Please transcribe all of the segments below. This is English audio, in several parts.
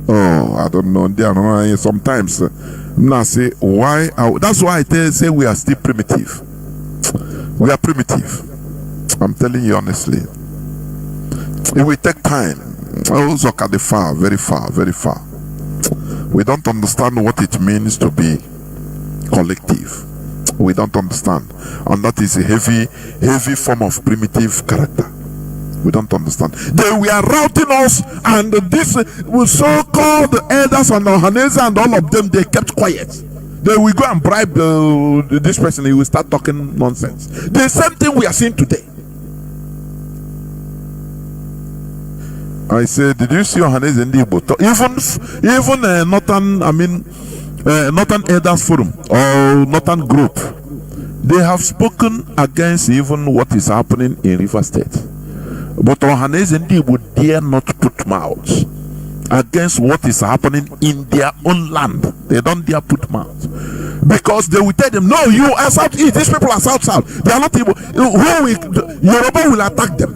Oh, I don't know. Sometimes I say why. That's why I say we are still primitive. We are primitive. I'm telling you honestly. It will take time. Also, at the far, very far, very far. We don't understand what it means to be collective. We don't understand, and that is a heavy form of primitive character. We don't understand. They were routing us, and this so-called elders and Ohanese and all of them, they kept quiet. They will go and bribe this person. He will start talking nonsense. The same thing we are seeing today. I say, did you see Ohanese in the Igbo? Even Northern Elders Forum or Northern Group, they have spoken against even what is happening in River State. But Ohanese and they would dare not put mouths against what is happening in their own land. They don't dare put mouths. Because they will tell them, no, you are South-East, these people are South-South. They are not able. Yoruba will attack them.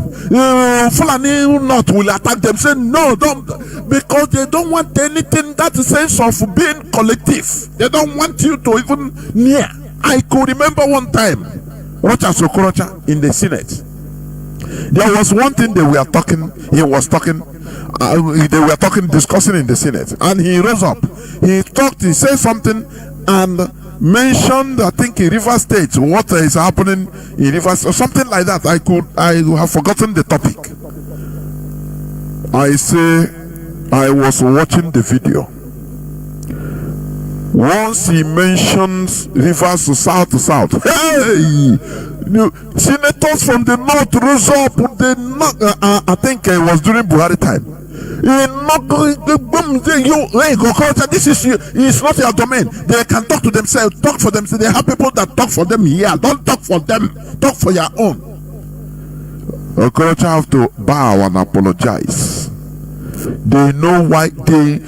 Fulani North will attack them. Say, no, don't. Because they don't want anything, that sense of being collective. They don't want you to even near. I could remember one time, Rocha Sokorocha in the Senate. There was one thing they were talking, they were talking, discussing in the Senate. And he rose up. He said something and mentioned, I think in River State, what is happening in River State, or something like that. I have forgotten the topic. I say, I was watching the video. Once he mentions rivers to south, hey, senators from the north rose up. I think it was during Buhari time. This is not your domain. They can talk to themselves, talk for themselves. They have people that talk for them here. Don't talk for them, talk for your own. Okorocha have to bow and apologize. They know why they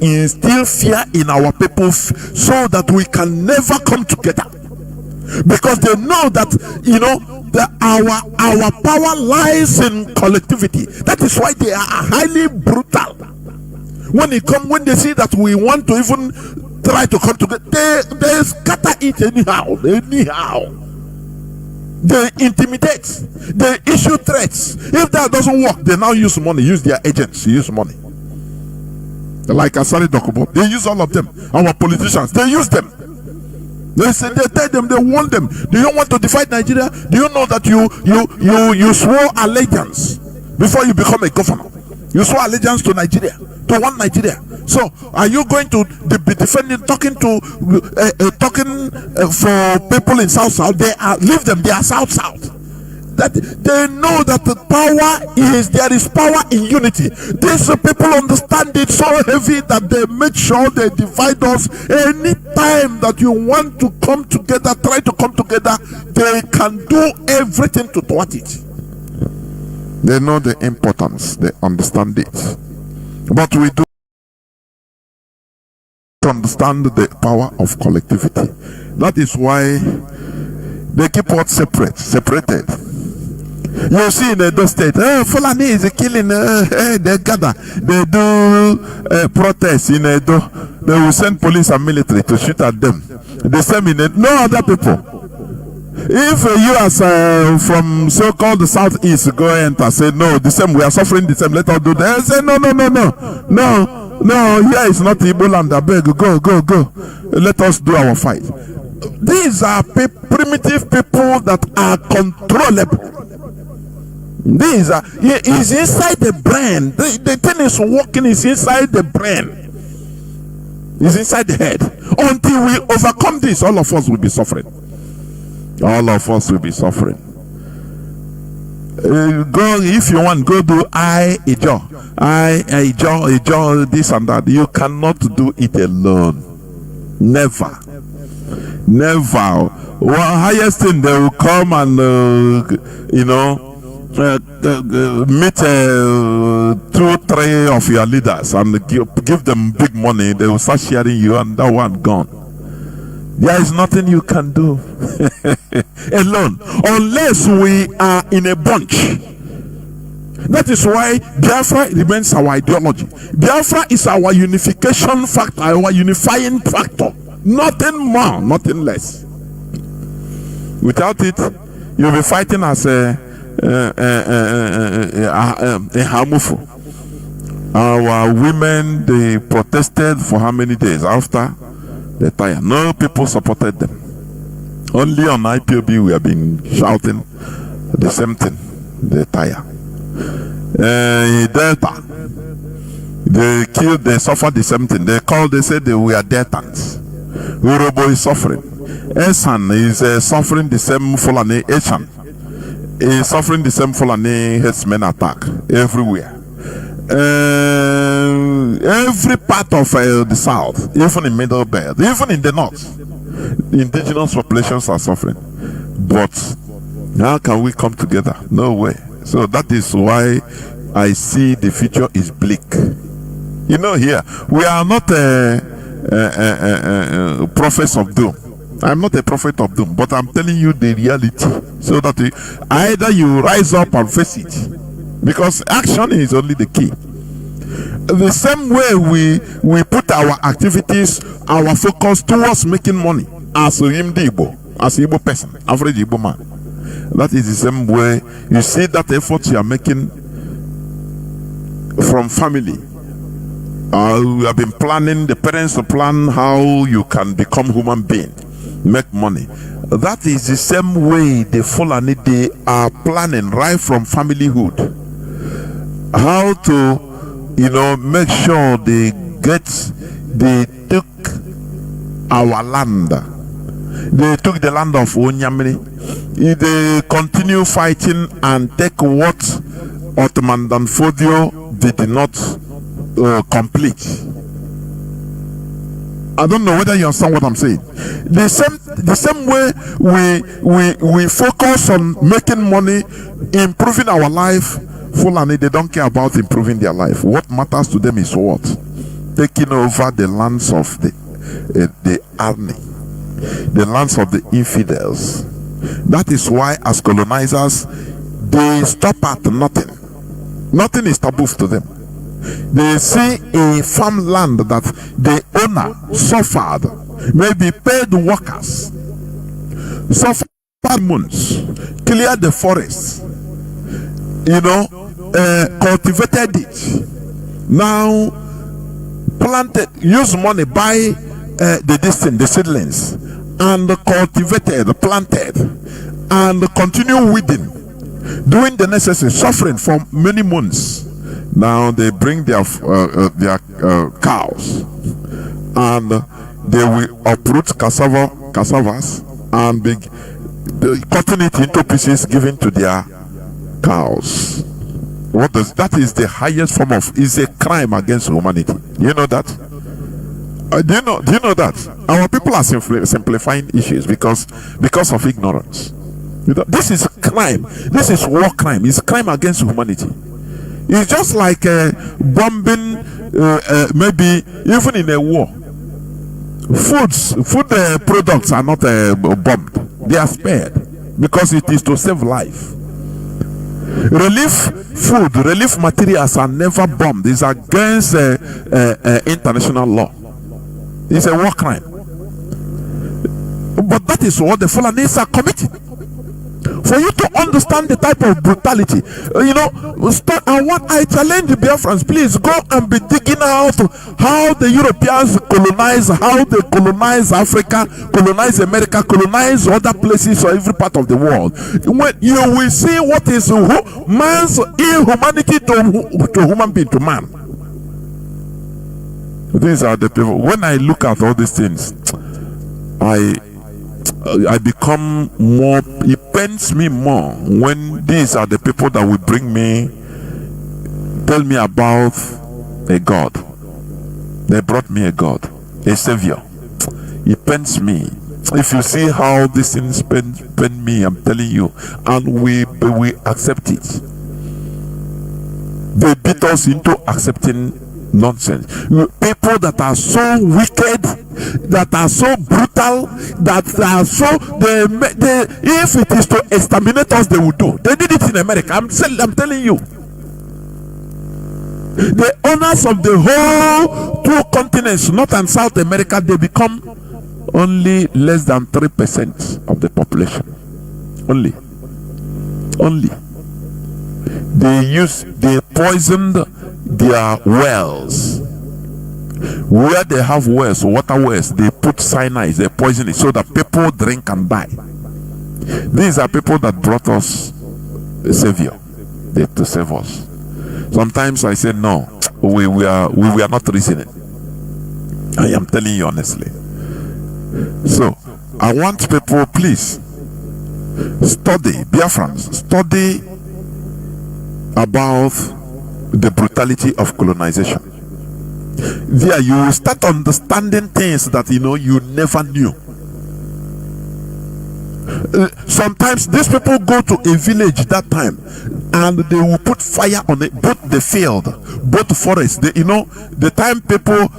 instill fear in our people so that we can never come together. Because they know that, our power lies in collectivity. That is why they are highly brutal. When they see that we want to even try to come together, they scatter it anyhow. They intimidate. They issue threats. If that doesn't work, they now use money, use their agents, use money. Like Asari Dokubo, they use all of them. Our politicians, they use them. They tell them, they warn them. Do you want to divide Nigeria? Do you know that you swore allegiance before you become a governor? You swore allegiance to Nigeria, to one Nigeria. So, are you going to be defending, talking for people in South? Leave them. They are South. That they know that the there is power in unity. These people understand it so heavy that they make sure they divide us. Any time that you want to come together, try to come together, they can do everything to thwart it. They know the importance, they understand it. But we do understand the power of collectivity. That is why they keep us separated. You see in Edo State, Fulani is killing, they gather, they do protests in Edo. They will send police and military to shoot at them. The same in Edo. No other people. If you as from so-called the Southeast go enter, say no, the same, we are suffering the same, let us do that. Say no, here is not Igbo land, I beg, go. Let us do our fight. These are primitive people that are controllable. These are, it's inside the brain. The thing is working, is inside the brain. It's inside the head. Until we overcome this, all of us will be suffering. All of us will be suffering. Go, if you want, go do Ijo, this and that. You cannot do it alone. Never. Well, highest thing, they will come and meet 2-3 of your leaders and give them big money. They will start sharing you, and that one gone. There is nothing you can do alone, unless we are in a bunch. That is why Biafra remains our ideology. Biafra is our unification factor, our unifying factor. Nothing more, nothing less. Without it, you'll be fighting as a Hamufu. Our women, they protested for how many days after the tire? No people supported them. Only on IPOB we have been shouting the same thing, the tire. Delta, they suffered the same thing. They said they were Deltans. Urobo is suffering. Esan is suffering the same Fulani. Eshan is suffering the same Fulani herdsmen attack everywhere. Every part of the south, even in Middle Belt, even in the north, the indigenous populations are suffering. But how can we come together? No way. So that is why I see the future is bleak. You know, here we are not prophets of doom. I'm not a prophet of doom, but I'm telling you the reality, so that either you rise up and face it, because action is only the key. The same way we put our activities, our focus towards making money as a Igbo person, average Igbo man. That is the same way you see that effort you are making from family. We have been planning, the parents to plan how you can become human being, make money. That is the same way the Fulani, they are planning right from familyhood. How to, make sure they took our land. They took the land of Onyamini. They continue fighting and take what Ottoman Danfodio did not complete. I don't know whether you understand what I'm saying. The same way we focus on making money, improving our life. Fulani, they don't care about improving their life. What matters to them is what? Taking over the lands of the army, the lands of the infidels. That is why, as colonizers, they stop at nothing. Nothing is taboo to them. They see a farmland that the owner suffered, maybe paid workers, suffered months, cleared the forests, cultivated it, now planted, use money, buy the seedlings, and cultivated, planted, and continue weeding, doing the necessary, suffering for many months. Now they bring their cows, and they will uproot cassavas and be cutting it into pieces, given to their cows. That is the highest form of, is a crime against humanity. You know that? Do you know that our people are simplifying issues because of ignorance? This is crime. This is war crime. It's crime against humanity. It's just like bombing, maybe even in a war. Food products are not bombed. They are spared because it is to save life. Relief materials are never bombed. It's against international law. It's a war crime. But that is what the Fulanis are committing. For you to understand the type of brutality, I challenge the Biafrans, please go and be digging out how the Europeans colonize, how they colonize Africa, colonize America, colonize other places or every part of the world. When you will see what is man's inhumanity to human being, to man. These are the people. When I look at all these things, I become more, it pains me more when these are the people that will tell me about a God. They brought me a God, a Savior. It pains me. If you see how these things pain me, I'm telling you, and we accept it. They beat us into accepting nonsense. People that are so wicked, that are so brutal, that are so if it is to exterminate us, they will do. They did it in America. I'm telling you. The owners of the whole two continents, North and South America, they become only less than 3% of the population. Only. They poisoned their wells. Where they have wells, water wells, they put cyanide, they poison it so that people drink and die. These are people that brought us a savior, to save us. Sometimes I say no, we are not reasoning. I am telling you honestly. So I want people, please study, Biafrans, study about the brutality of colonization. There you will start understanding things that you never knew. Sometimes these people go to a village that time and they will put fire on it, both the field, both the forest. The time people,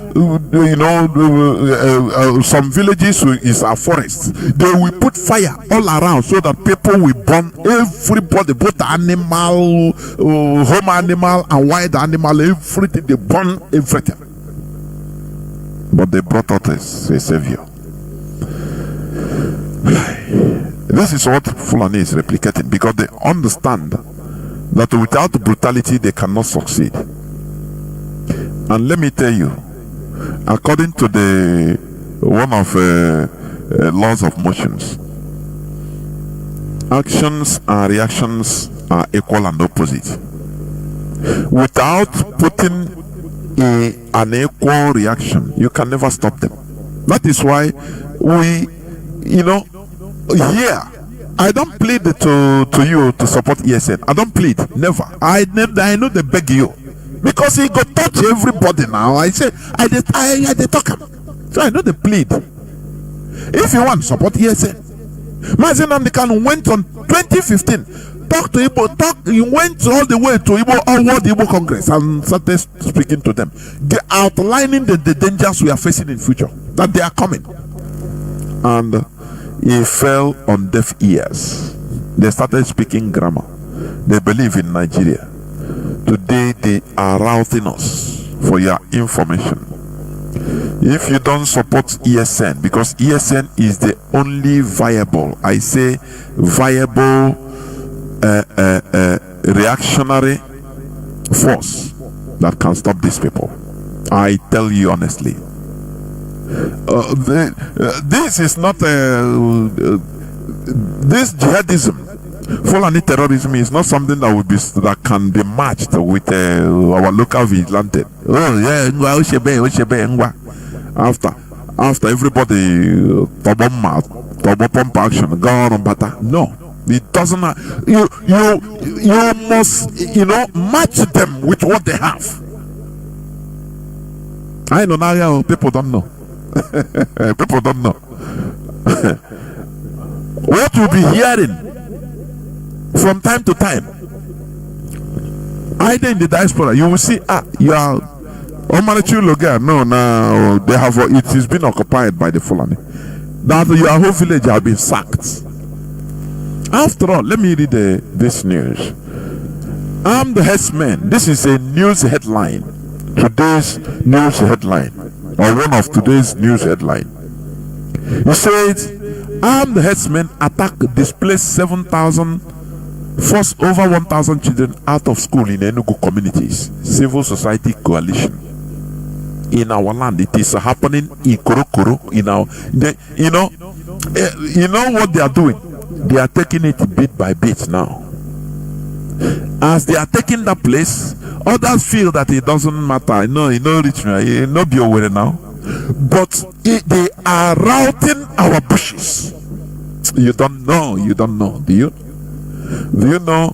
some villages is a forest. They will put fire all around so that people will burn everybody, both the animal, home animal and wild animal, everything. They burn everything. But they brought out a savior. This is what Fulani is replicating, because they understand that without brutality they cannot succeed. And let me tell you, according to the one of laws of motions, actions and reactions are equal and opposite. Without putting an equal reaction, you can never stop them. That is why we, here, I don't plead to you to support ESN. I don't plead, never. I know they beg you, because he got touch everybody now. I say I talk him, so I know they plead. If you want support ESN, Mazi Nnamdi Kanu went on 2015, talk to Igbo, he went all the way to Igbo, all World Igbo Congress, and started speaking to them, outlining the dangers we are facing in future, that they are coming. And he fell on deaf ears. They started speaking grammar. They believe in Nigeria. Today they are routing us, for your information. If you don't support ESN, because ESN is the only viable, I say viable reactionary force that can stop these people. I tell you honestly. This is not this jihadism, Fulani terrorism is not something that can be matched with our local vigilante. Oh yeah, after everybody turbo pump action, no, it doesn't. You must match them with what they have. I know now, people don't know. People don't know. What you'll be hearing from time to time, either in the diaspora, you will see, you are no, they have, it has been occupied by the Fulani. That your whole village have been sacked. After all, let me read this news. I'm the herdsman. This is a news headline. Today's news headline, or one of today's news headline. It says, armed herdsmen attack displaced 7,000, force over 1,000 children out of school in Enugu communities. Civil society coalition. In our land, it is happening in Korokoro. You know what they are doing? They are taking it bit by bit now. As they are taking that place, others feel that it doesn't matter. Reach me, be aware now. But they are routing our bushes. You don't know. Do you know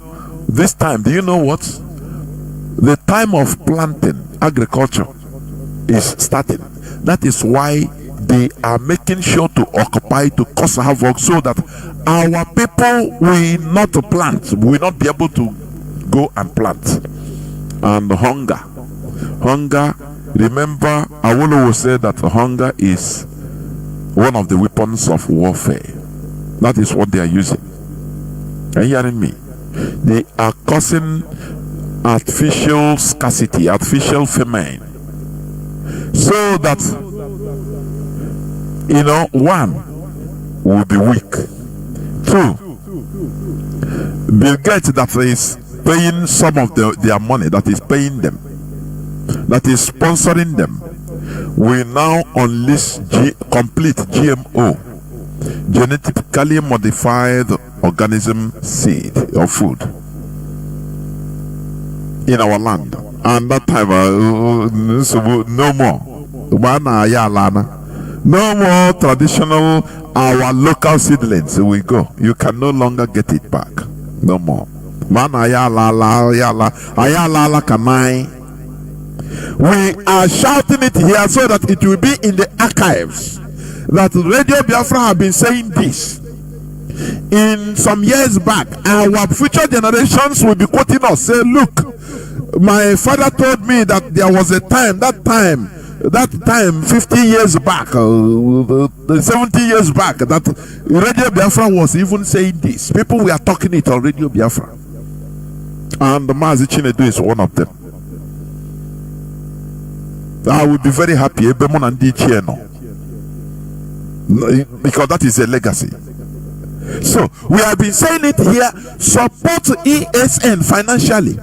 this time? Do you know what? The time of planting, agriculture is starting. That is why they are making sure to occupy, to cause havoc, so that our people will not plant, will not be able to go and plant. And hunger, remember, Awolowo said that hunger is one of the weapons of warfare. That is what they are using. Are you hearing me? They are causing artificial scarcity, artificial famine, so that one will be weak. Two, Bill Gates that is paying some of their money, that is paying them, that is sponsoring them, will now unleash complete GMO, genetically modified organism seed or food in our land. And that time, no more. No more traditional, our local seedlings will go. You can no longer get it back. No more. We are shouting it here so that it will be in the archives that Radio Biafra have been saying this. In some years back, our future generations will be quoting us, say, look, my father told me that there was a time, that time 50 years back, 70 years back, that Radio Biafra was even saying this. People were talking it on Radio Biafra. And Mazi Chinedu is one of them. I will be very happy because that is a legacy. So we have been saying it here. Support ESN financially.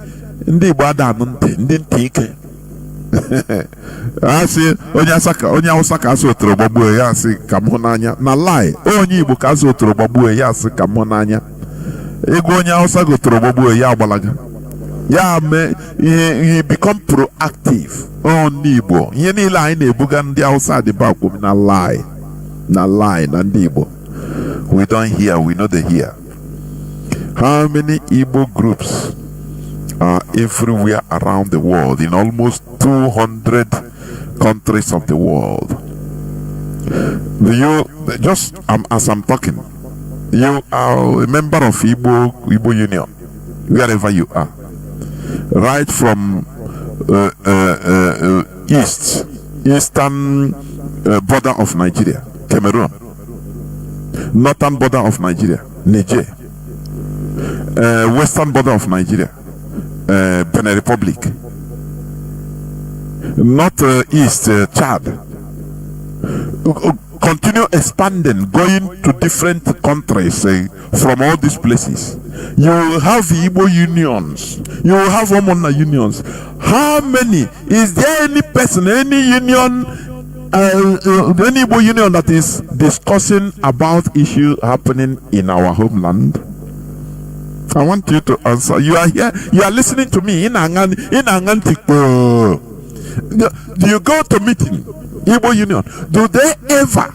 I say onye Hausa ka so tro babu ya si kamonanya na lie onye Igbo ka so tro babu ya si kamonanya ego onye Hausa go tro babu ya agbalaga ya me he become proactive on Igbo ihe niile anyị na-ebuga ndị Hausa dị ba kwom na lie na ndị Igbo. We don't hear, we know they hear. How many Igbo groups are everywhere around the world, in almost 200 countries of the world? As I'm talking, you are a member of Igbo Union, wherever you are. Right from eastern border of Nigeria, Cameroon, northern border of Nigeria, Niger, western border of Nigeria, Benin Republic, northeast Chad. Continue expanding, going to different countries from all these places. You will have Igbo unions. You will have Omona unions. How many? Is there any person, any union, any Igbo union that is discussing about issues happening in our homeland? I want you to answer. You are here. You are listening to me. Do you go to meeting? Igbo Union, do they ever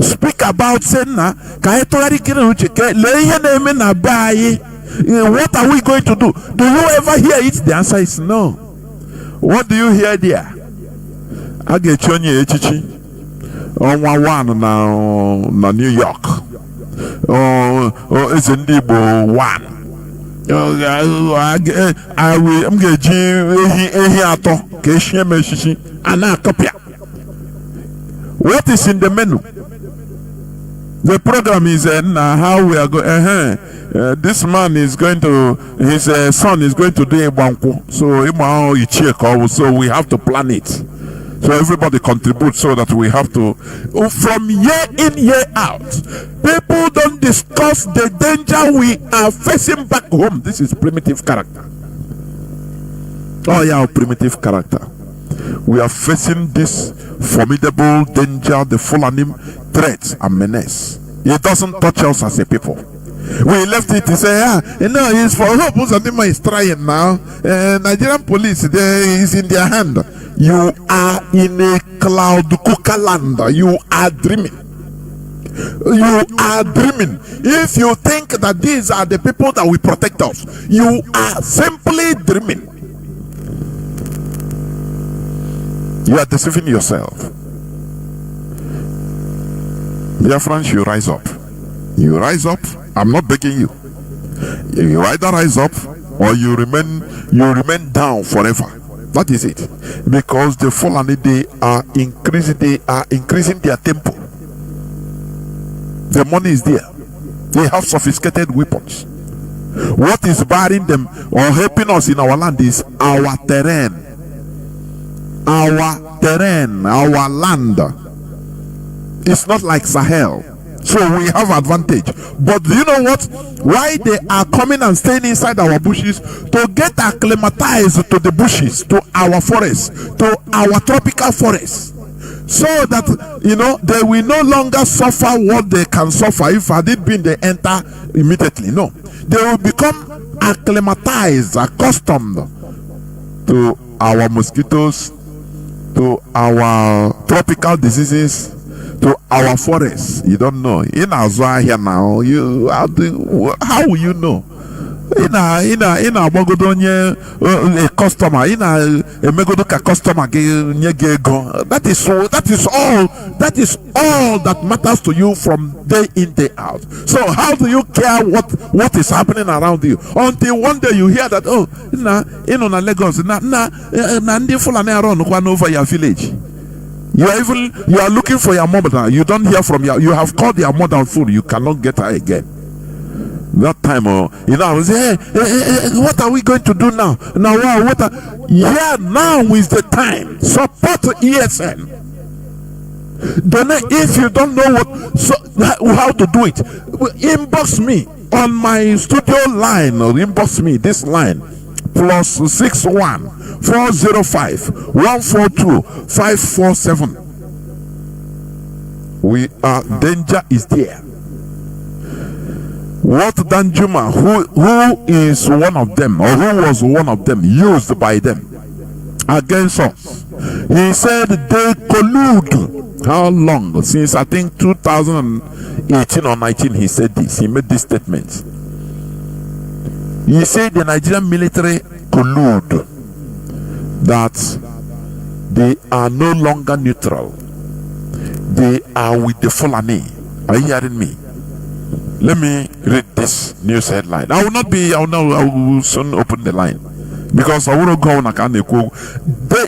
speak about saying, what are we going to do? Do you ever hear it? The answer is no. What do you hear there? I get you on one na New York. It's in Igbo one. I'm going to what is in the menu? The program is how we are going. This man is going to, his son is going to do a banco. So we have to plan it. So everybody contributes so that we have to, from year in, year out, people don't discuss the danger we are facing back home. This is primitive character. Oh yeah, primitive character. We are facing this formidable danger, the Fulani threats and menace. It doesn't touch us as a people. We left it to say, it's for hope. Uzadima is trying now. Nigerian police, is in their hand. You are in a cloud cooker land. You are dreaming. You are dreaming. If you think that these are the people that will protect us, you are simply dreaming. You are deceiving yourself. Dear friends, you rise up. You rise up. I'm not begging you. You either rise up or you remain down forever. That is it. Because the Fulani, they are increasing their tempo. The money is there. They have sophisticated weapons. What is barring them or helping us in our land is our terrain. Our terrain, our land. It's not like Sahel. So we have advantage. But do you know what? Why they are coming and staying inside our bushes? To get acclimatized to the bushes, to our forests, to our tropical forests. So that, they will no longer suffer what they can suffer. If had it been they enter immediately. No. They will become acclimatized, accustomed to our mosquitoes, to our tropical diseases, to our forests. You don't know. In Azua here now, how will you know? In a Bogodonye a customer, in a Megodoka customer go. That is all that matters to you from day in, day out. So how do you care what is happening around you? Until one day you hear that, in on Lagos, Nandi Fulani run over your village. You are looking for your mother. You don't hear from you have called your mother on phone. You cannot get her again. That time, I say, hey, what are we going to do now? Now, now is the time. Support ESN. Then, if you don't know how to do it, inbox me on my studio line, or inbox me this line +61 405 142 547. Danger is there. What Danjuma, who is one of them, or who was one of them, used by them against us? He said they collude. How long? Since I think 2018 or 19, he said this. He made this statement. He said the Nigerian military collude, that they are no longer neutral. They are with the Fulani. Are you hearing me? Let me read this news headline. I will soon open the line, because I will go on.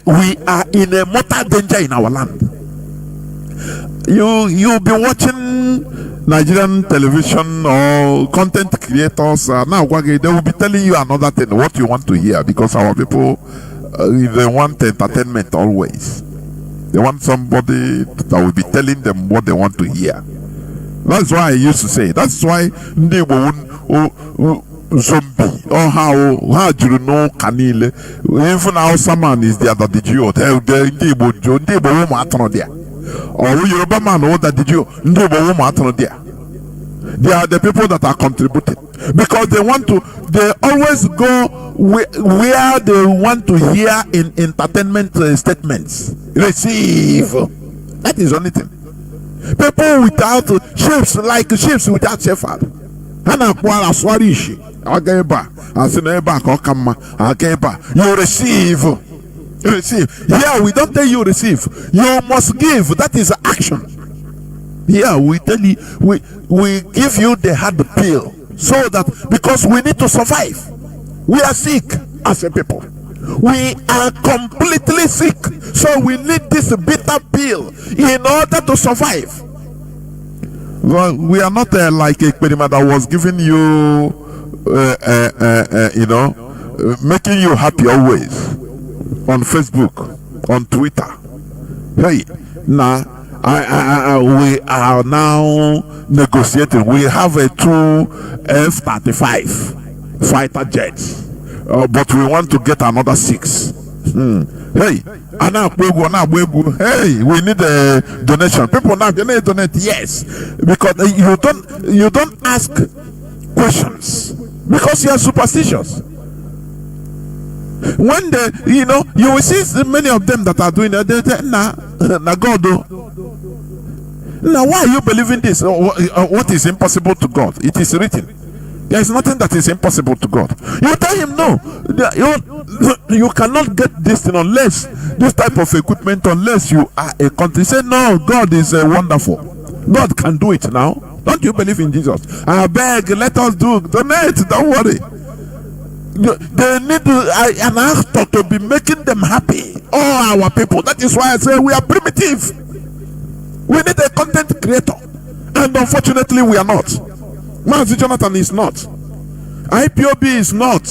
We are in a mortal danger in our land. You'll be watching Nigerian television or content creators. Now they will be telling you another thing, what you want to hear, because our people, they want entertainment always. They want somebody that will be telling them what they want to hear. That's why I used to say. That's why they zombie or how you know kanile. Even how someone is there that did you tell there. Or Yoruba man or that did you there. They are the people that are contributing, because they always go where they want to hear in entertainment statements. Receive. That is the only thing. People without ships, like ships without shepherd. You receive. Here we don't tell you receive. You must give. That is action. Here we tell you, we give you the hard pill, so that, because we need to survive. We are sick as a people. We are completely sick, so we need this bitter pill in order to survive. Well, we are not like a experiment that was giving you, making you happy always on Facebook, on Twitter. Hey, now we are now negotiating. We have a two F-35 fighter jets. But we want to get another 6. Hey, hey, we need a donation. People now donate, yes, because you don't ask questions, because you are superstitious. When you will see many of them that are doing it, they say, nah, God. Now, why are you believing this? What is impossible to God? It is written. There is nothing that is impossible to God. You tell him no. You cannot get this thing unless this type of equipment, unless you are a country. Say no, God is wonderful. God can do it now. Don't you believe in Jesus? I beg, let us donate. Don't worry. They need an actor to be making them happy. All our people. That is why I say we are primitive. We need a content creator, and unfortunately we are not. Mazi Jonathan is not. IPOB is not.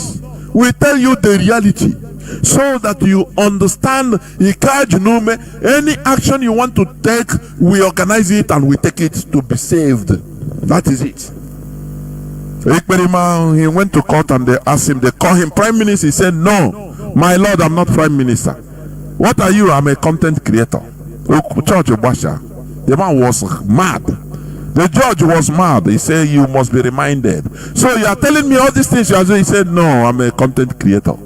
We tell you the reality so that you understand. Any action you want to take, we organize it and we take it to be saved. That is it. He went to court and they asked him, they call him prime minister. He said, no, my lord, I'm not prime minister. What are you? I'm a content creator. The man was mad. The judge was mad. He said, you must be reminded. So you are telling me all these things you are doing? He said, no, I'm a content creator.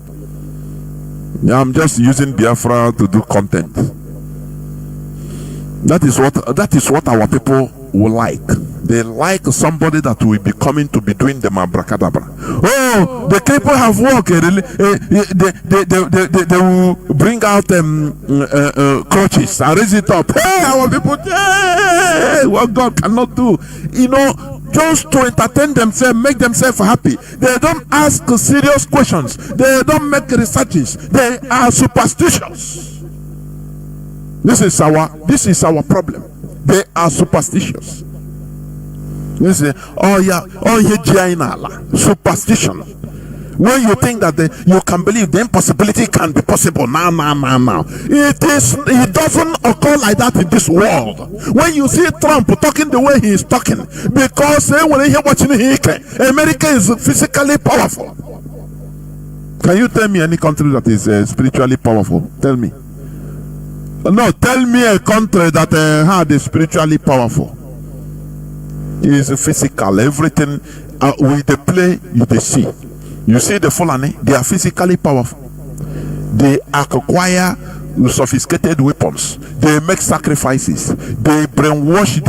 I'm just using Biafra to do content. That is what our people will like. They like somebody that will be coming to be doing them abracadabra. Oh, the people have work. They will bring out crutches and raise it up. Hey, our people, hey, what God cannot do. Just to entertain themselves, make themselves happy. They don't ask serious questions. They don't make researches. They are superstitious. This is our problem. They are superstitious. You say, superstition. When you think that you can believe the impossibility can be possible, now. It doesn't occur like that in this world. When you see Trump talking the way he is talking, because when he watching America is physically powerful. Can you tell me any country that is spiritually powerful? Tell me. No, tell me a country that is spiritually powerful. It is physical. Everything with the play they see. You see the Fulani, they are physically powerful. They acquire sophisticated weapons. They make sacrifices. They brainwash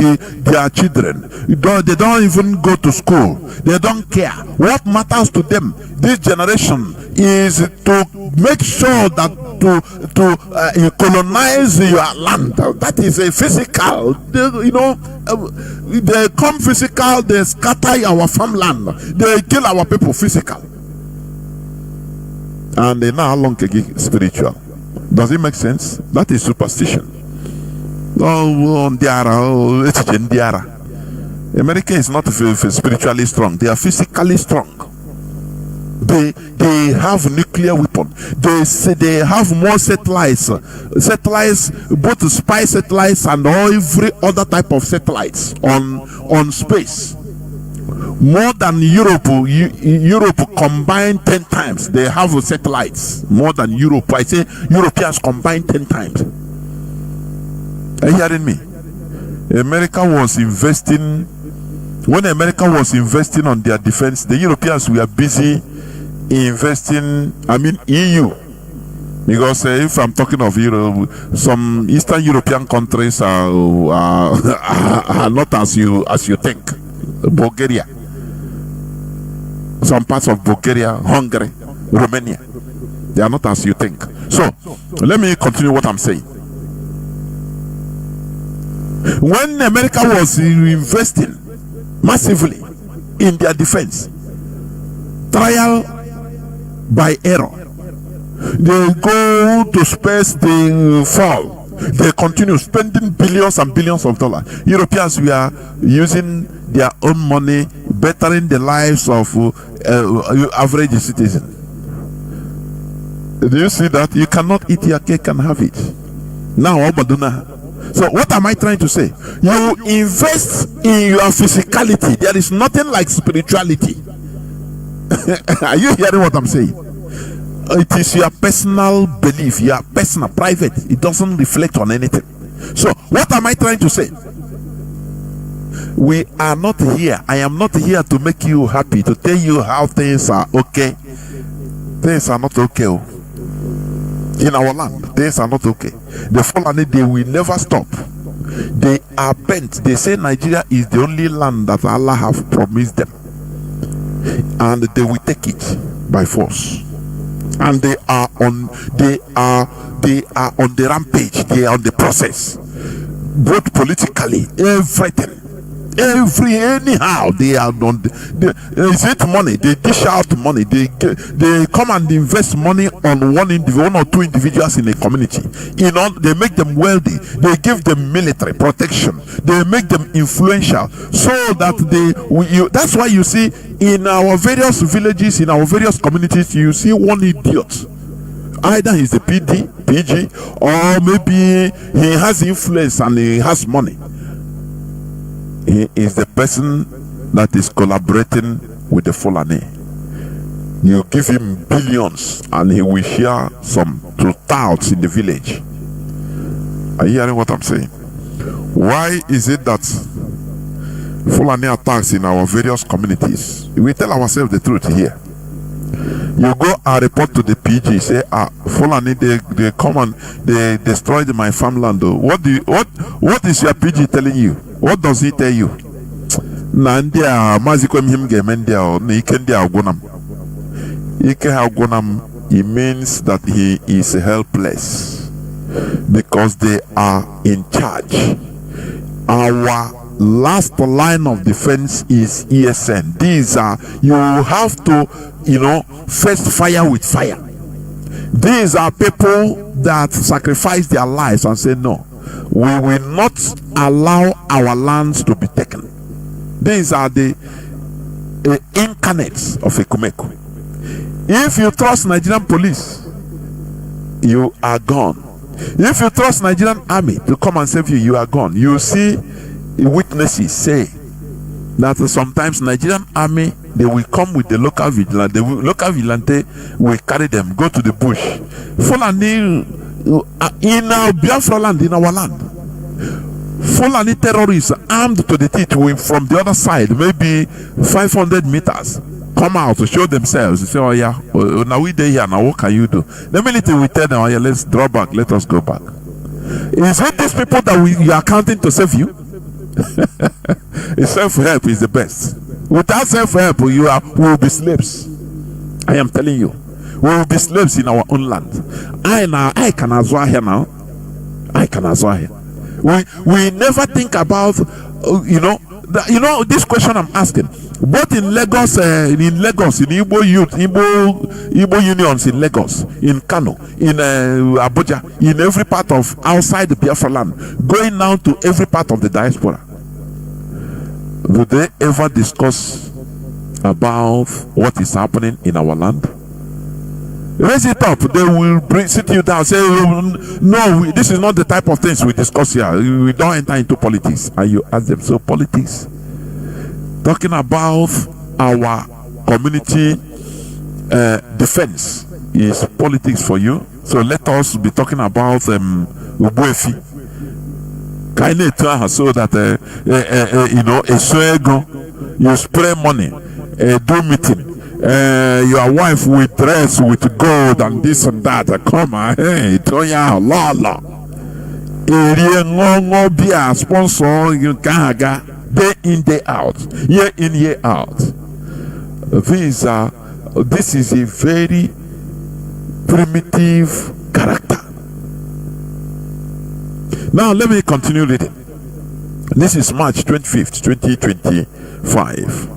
their children. They don't even go to school. They don't care. What matters to them, this generation, is to make sure that to colonize your land. That is a physical. They come physical. They scatter our farmland. They kill our people physical. And they now long spiritual. Does it make sense? That is superstition. America is not spiritually strong. They are physically strong. They have nuclear weapon. They have more satellites, both spy satellites and every other type of satellites on space. More than Europe combined 10 times. They have satellites more than Europe. I say Europeans combined 10 times. Are you hearing me? America was investing. When America was investing on their defense, the Europeans were busy investing. I mean EU, because if I'm talking of Europe, some Eastern European countries are not as you think. Bulgaria. Some parts of Bulgaria, Hungary, Romania, they are not as you think. So let me continue what I'm saying. When America was investing massively in their defense, trial by error, they go to space, they fall, they continue spending billions and billions of dollars. Europeans were using their own money, bettering the lives of average citizen. Do you see that? You cannot eat your cake and have it. Now, so what am I trying to say? You invest in your physicality. There is nothing like spirituality. Are you hearing what I'm saying? It is your personal belief, your personal, private. It doesn't reflect on anything. So what am I trying to say? We are not here. I am not here to make you happy, to tell you how things are okay. Things are not okay. In our land, things are not okay. The Fulani, they will never stop. They are bent. They say Nigeria is the only land that Allah have promised them, and they will take it by force. And they are on the rampage. They are on the process, both politically, everything. Anyhow they are on is it money, they dish out money, they come and invest money on one or two individuals in a community. They make them wealthy, they give them military protection, they make them influential, so that that's why you see in our various villages, in our various communities, you see one idiot. Either he's a PG, or maybe he has influence and he has money. He is the person that is collaborating with the Fulani. You give him billions and he will share some to touts in the village. Are you hearing what I'm saying? Why is it that Fulani attacks in our various communities? We tell ourselves the truth here. You go and report to the PG, say, Fulani, they come and they destroyed my farmland. What is your PG telling you? What does he tell you? Nandia Mazi it means that he is helpless because they are in charge. Our last line of defense is ESN. These are, you have to, first fire with fire. These are people that sacrifice their lives and say, no, we will not allow our lands to be taken. These are the incarnates of Ekumeku. If you trust Nigerian police, you are gone. If you trust Nigerian army to come and save you, you are gone. You see witnesses say that sometimes Nigerian army, they will come with the local vigilante. The local vigilante will carry them, go to the bush. Fulani in our Biafra land, in our land. Fulani terrorists armed to the teeth from the other side, maybe 500 meters, come out to show themselves. They say, oh yeah, now we there here, now what can you do? The military will tell them, oh yeah, let's draw back, let us go back. Is it these people that you are counting to save you? Self-help is the best. Without self-help, we will be slaves. I am telling you, we will be slaves in our own land. I can as well here now. I can as well here. We never think about this question I'm asking. Both in Lagos, in Igbo youth, Igbo unions in Lagos, in Kano, in Abuja, in every part of outside the Biafra land, going now to every part of the diaspora. Do they ever discuss about what is happening in our land? Raise it up. They will sit you down, say, no, this is not the type of things we discuss here. We don't enter into politics. And you ask them, so politics? Talking about our community defense is politics for you. So let us be talking about Ubuefi. So that you spray money, do meeting. Your wife will dress with gold and this and that. Come on, hey, Toya, la. Be a sponsor, you gaga, day in, day out, year in, year out. This is a very primitive character. Now, let me continue reading. This is March 25th, 2025.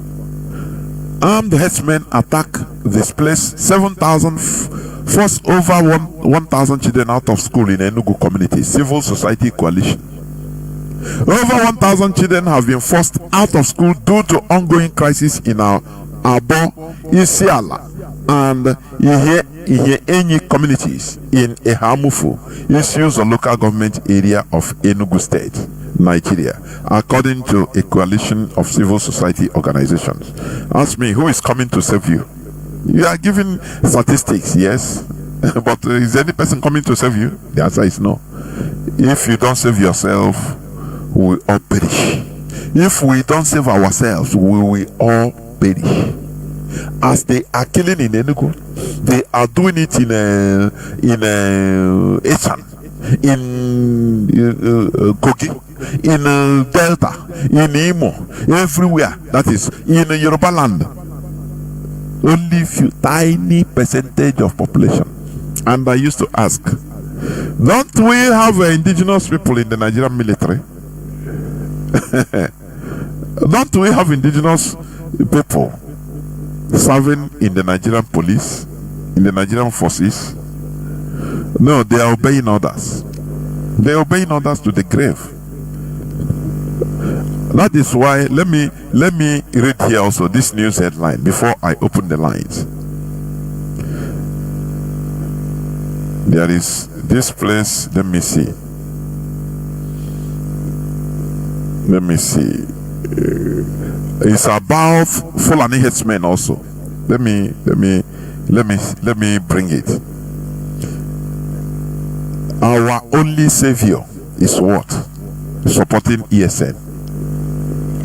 Armed herdsmen attack this place. 7,000 force over 1,000 children out of school in Enugu community. Civil society coalition. Over 1,000 children have been forced out of school due to ongoing crisis in our Abo, Isiala, and Enyi communities in Ehamufu, issues of local government area of Enugu State, Nigeria, according to a coalition of civil society organizations. Ask me, who is coming to save you? You are giving statistics, yes, but is any person coming to save you? The answer is no. If you don't save yourself, we will all perish. If we don't save ourselves, we will all perish. As they are killing in Enugu, they are doing it in Eshan, in Kogi, in Delta, in Imo, everywhere. That is in Yoruba land. Only few tiny percentage of population. And I used to ask, don't we have indigenous people in the Nigerian military? Don't we have indigenous people serving in the Nigerian police, in the Nigerian forces? No, they are obeying orders. They are obeying orders to the grave. That is why, let me read here also this news headline before I open the lines. There is this place, let me see. It's about Fulani headsmen also. Let me bring it. Our only savior is what? Supporting ESN.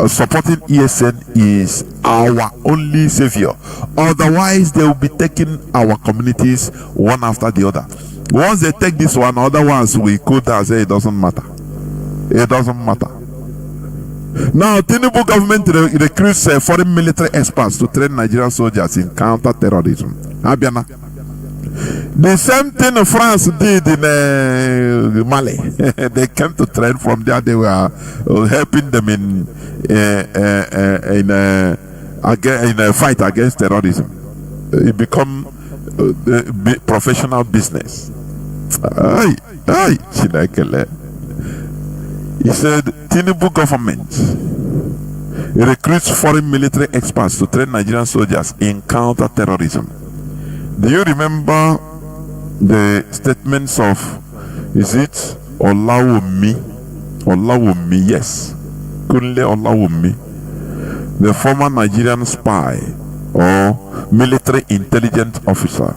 Supporting ESN is our only savior. Otherwise, they will be taking our communities one after the other. Once they take this one, other ones we could say it doesn't matter. It doesn't matter. Now, Tinubu government recruits foreign military experts to train Nigerian soldiers in counter-terrorism. Abiana. The same thing France did in Mali. They came to train from there. They were helping them in a fight against terrorism. It become professional business. He said, Tinubu government recruits foreign military experts to train Nigerian soldiers in counter-terrorism. Do you remember the statements of, is it Olawumi? Olawumi, yes. Kunle Olawumi, the former Nigerian spy or military intelligence officer.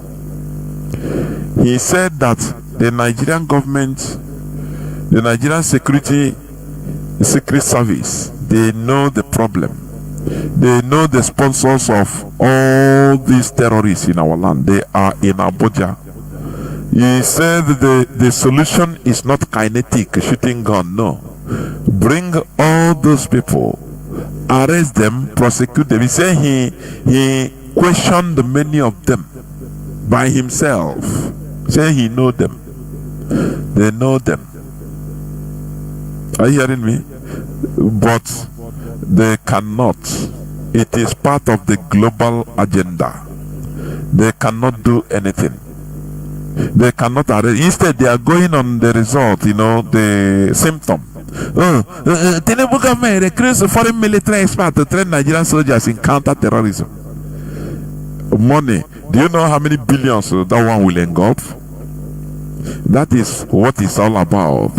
He said that the Nigerian government, the Nigerian secret service, they know the problem. They know the sponsors of all these terrorists in our land. They are in Abuja. He said the solution is not kinetic shooting gun. No. Bring all those people, arrest them, prosecute them. He said he questioned many of them by himself. Say he know them. They know them. Are you hearing me? But they cannot. It is part of the global agenda. They cannot do anything. They cannot arrest. Instead, they are going on the result, the symptom. Tinubu government recruits foreign military experts to train Nigerian soldiers in counter-terrorism. Money. Do you know how many billions that one will engulf? That is what it's all about.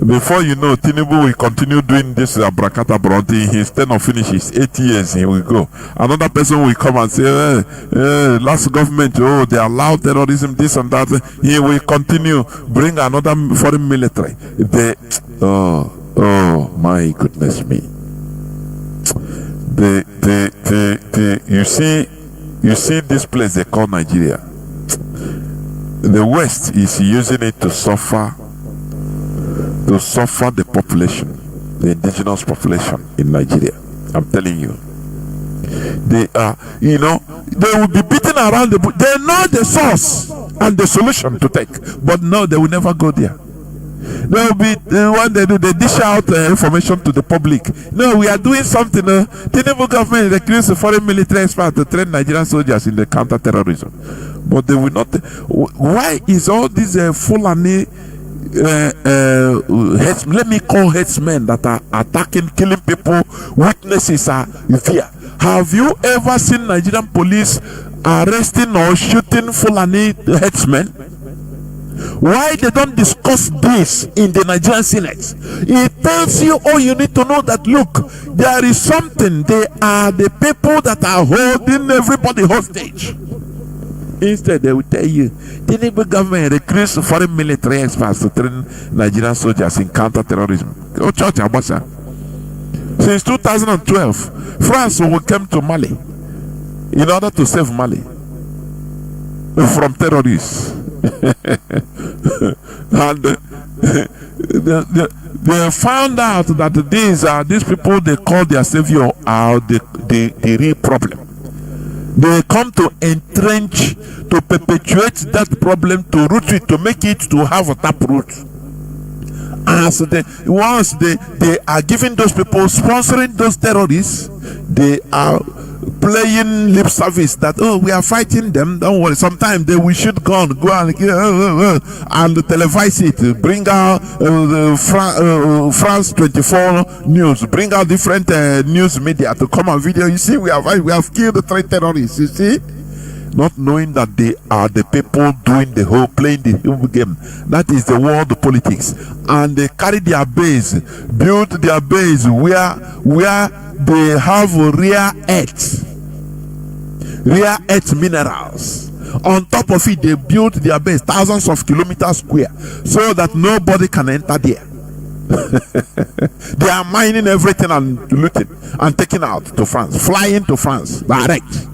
Before you know, Tinubu will continue doing this abracadabra until his tenure finishes. 8 years, he will go. Another person will come and say, last government, they allow terrorism, this and that. He will continue, bring another foreign military. Oh my goodness me. You see this place they call Nigeria. The West is using it to suffer the population, the indigenous population in Nigeria. I'm telling you. They are, they will be beaten around the bush. They know the source and the solution to take, but no, they will never go there. They will be what they do. They dish out information to the public. No, we are doing something. Tinubu government recruits a foreign military expert to train Nigerian soldiers in the counter-terrorism, but they will not. Why is all these Fulani let me call headsmen that are attacking, killing people, witnesses are here? Have you ever seen Nigerian police arresting or shooting Fulani headsmen? Why they don't discuss this in the Nigerian Senate? It tells you all you need to know, that look, there is something. They are the people that are holding everybody hostage. Instead, they will tell you, the Tinubu government recruits foreign military experts to train Nigerian soldiers in counter-terrorism. Since 2012, France will come to Mali in order to save Mali from terrorists. And they found out that these people they call their savior are the real problem. They come to entrench, to perpetuate that problem, to root it, to make it to have a taproot. As once they are giving those people, sponsoring those terrorists, they are playing lip service that, oh, we are fighting them, don't worry. Sometimes they will shoot gun, go and televise it, bring out France 24 news, bring out different news media to come and video. You see, we have killed 3 terrorists, you see, not knowing that they are the people doing the whole, playing the whole game. That is the world politics. And they carry their base, build their base where they have rare earth minerals. On top of it, they built their base thousands of kilometers square so that nobody can enter there. They are mining everything and looting and taking out to France, flying to France direct.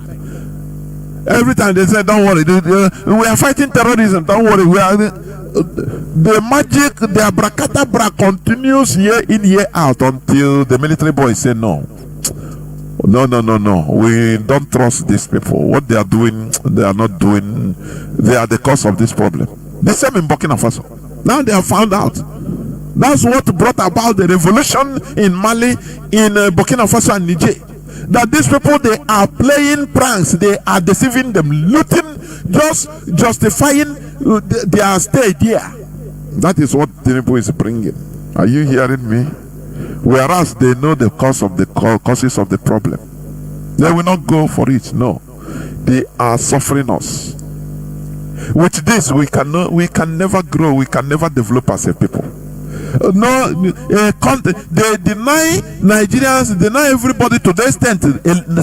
Every time they say, don't worry, we are fighting terrorism, don't worry, we are. The magic, the abracadabra continues year in, year out until the military boys say no. No. We don't trust these people. What they are doing, they are not doing. They are the cause of this problem. The same in Burkina Faso. Now they have found out. That's what brought about the revolution in Mali, in Burkina Faso and Niger. That these people, they are playing pranks, they are deceiving them, looting, just justifying their stay there. That is what Tinubu is bringing. Are you hearing me? Whereas they know the causes of the problem, they will not go for it. No, they are suffering us. With this, we can never grow, we can never develop as a people. No, they deny Nigerians, deny everybody to the extent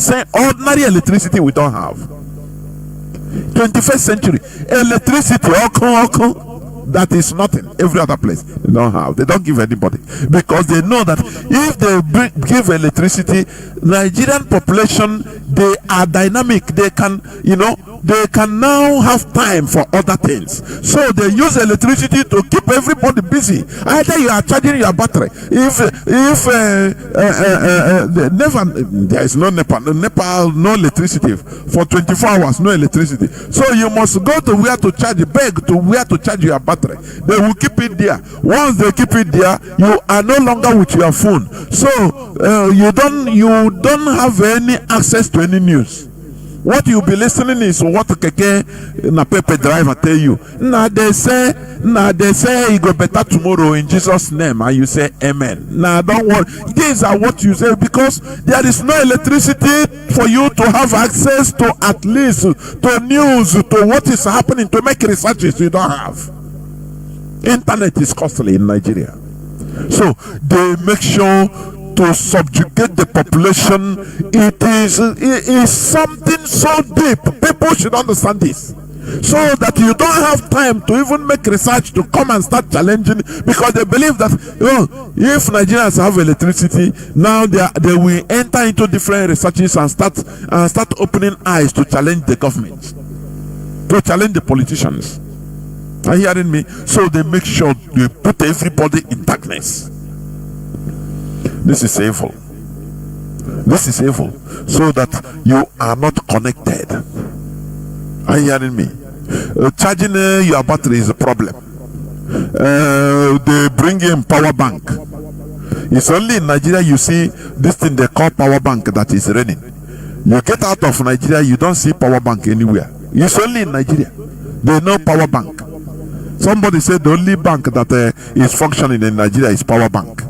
say ordinary electricity we don't have. 21st century electricity, that is nothing. Every other place they don't have. They don't give anybody because they know that if they give electricity, Nigerian population, they are dynamic. They can, they can now have time for other things. So they use electricity to keep everybody busy. Either you are charging your battery. If there is no Nepal, no electricity for 24 hours, no electricity. So you must go to where to charge, beg to where to charge your battery. They will keep it there. Once they keep it there, you are no longer with your phone. So you don't have any access to any news. What you'll be listening is what Keke na Pepe driver tell you. Now they say it go better tomorrow in Jesus' name, and you say amen. Now don't worry. These are what you say because there is no electricity for you to have access to at least to news, to what is happening, to make researches you don't have. Internet is costly in Nigeria. So they make sure to subjugate the population. It is something so deep. People should understand this, so that you don't have time to even make research to come and start challenging, because they believe that if Nigerians have electricity now, they will enter into different researches and start opening eyes to challenge the government, to challenge the politicians. Are you hearing me? So they make sure they put everybody in darkness. This is evil. This is evil. So that you are not connected. Are you hearing me? Charging your battery is a problem. They bring in power bank. It's only in Nigeria you see this thing they call power bank that is running. You get out of Nigeria, you don't see power bank anywhere. It's only in Nigeria. They know power bank. Somebody said the only bank that is functioning in Nigeria is power bank.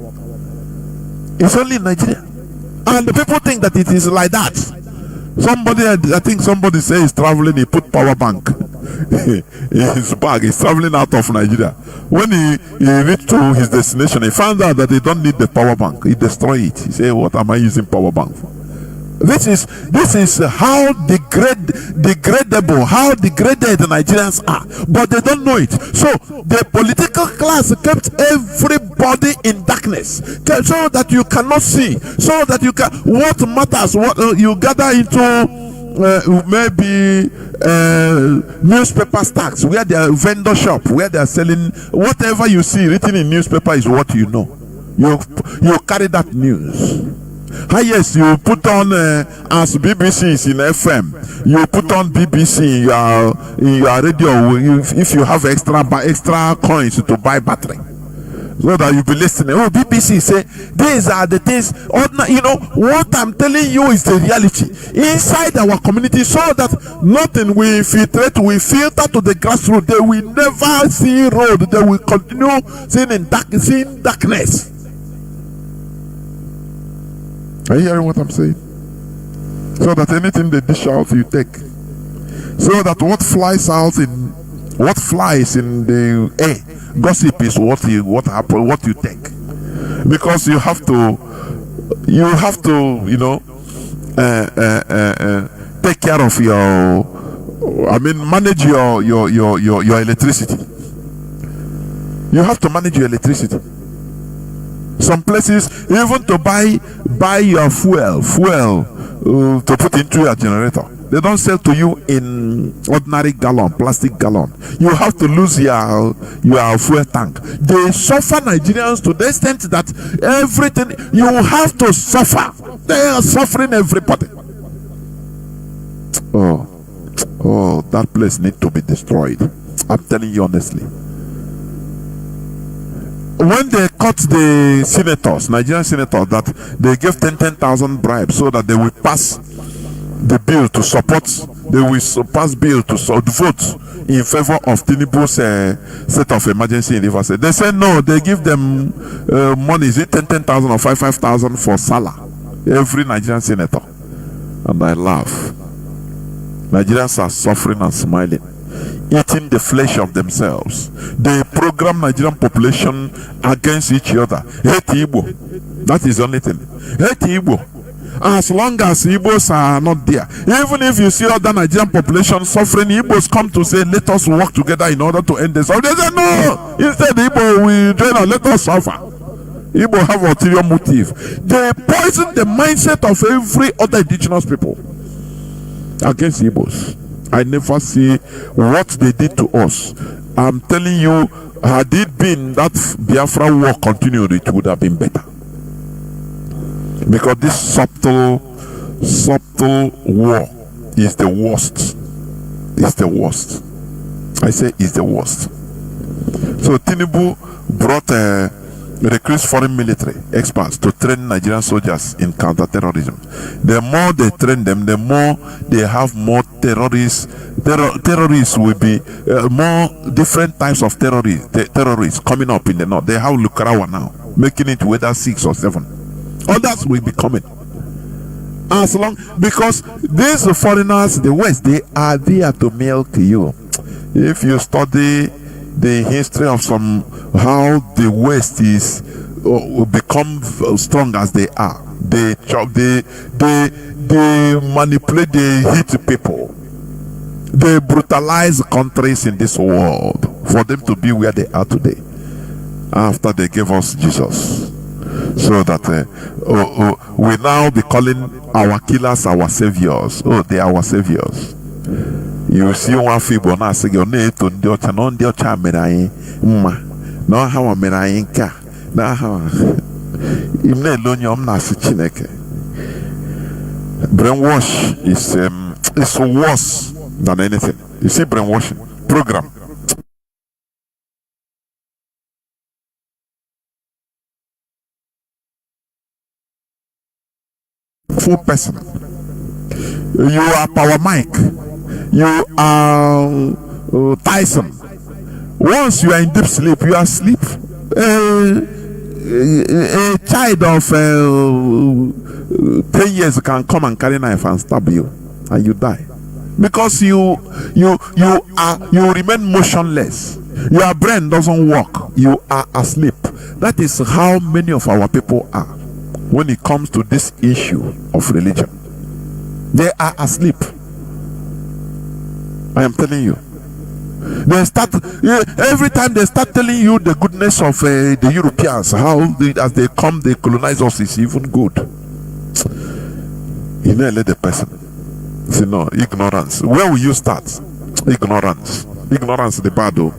It's only in Nigeria, and the people think that it is like that. I think somebody say he's traveling, he put power bank in his bag. He's traveling out of Nigeria. When he reached to his destination, he found out that they don't need the power bank. He destroyed it. He said, "What am I using power bank for?" This is how degradable, how degraded the Nigerians are, but they don't know it. So the political class kept everybody in darkness, so that you cannot see, so that you can. What matters? What you gather into maybe newspaper stacks, where they are vendor shop, where they are selling whatever you see written in newspaper is what you know. You carry that news. Yes, you put on as BBC is in FM, you put on BBC in your radio if you have extra coins to buy battery. so that you be listening. Oh, BBC say these are the things. You know what I'm telling you is the reality inside our community, so that nothing will infiltrate, we filter to the grassroots. They will never see road. They will continue seeing darkness. Are you hearing what I'm saying? So that anything they dish out, you take. So that what flies in the air, gossip is what you take. Because you have to, you know, take care of manage your electricity. You have to manage your electricity. Some places, even to buy your fuel to put into your generator, they don't sell to you in ordinary gallon, plastic gallon. You have to lose your fuel tank. They suffer, Nigerians, to the extent that everything you have to suffer. They are suffering, everybody. Oh, that place needs to be destroyed. I'm telling you honestly. When they cut the senators, Nigerian senators, that they gave 10,000 bribes so that they will pass the bill to support, they will pass bill to vote in favor of Tinubu's state of emergency in Rivers State. They said no, they give them money, is it 10,000 or 5,000 for Salah, every Nigerian senator. And I laugh. Nigerians are suffering and smiling, eating the flesh of themselves. They program Nigerian population against each other. Hate Igbo. That is the only thing. Hate Igbo. As long as Igbos are not there, even if you see other Nigerian population suffering, Igbos come to say, let us work together in order to end this. So they say, no, instead Igbo will join us, let us suffer. Igbo have ulterior motive. They poison the mindset of every other indigenous people against Igbos. I never see what they did to us. I'm telling you, had it been that Biafra war continued, it would have been better. Because this subtle war is the worst. It's the worst. I say it's the worst. So Tinubu brought recruits foreign military experts to train Nigerian soldiers in counter-terrorism. The more they train them, the more they have more terrorists. Terrorists will be more different types of terrorists coming up in the north. They have Lukarawa now, making it whether 6 or 7. Others will be coming. As long, because these foreigners, the West, they are there to milk you. If you study the history of how the West is become strong as they are, they manipulate, they hit people, they brutalize countries in this world for them to be where they are today. After they gave us Jesus, so that we now be calling our killers our saviors. Oh, they are our saviors. You see one feeble now say your name to the ocha no the ocha merai mma no how merai nka na how imne lonyom na si Chineke. Brainwash is worse than anything. You see, brainwashing program. Full person. You are Power Mike. You are Tyson. Once you are in deep sleep, you are asleep. A child of 10 years can come and carry a knife and stab you, and you die, because you remain motionless. Your brain doesn't work. You are asleep. That is how many of our people are when it comes to this issue of religion. They are asleep. I am telling you. They start every time they start telling you the goodness of the Europeans, how as they come, they colonize us, is even good. You know, let the person say no. Ignorance. Where will you start? Ignorance. Ignorance the bad. Oh.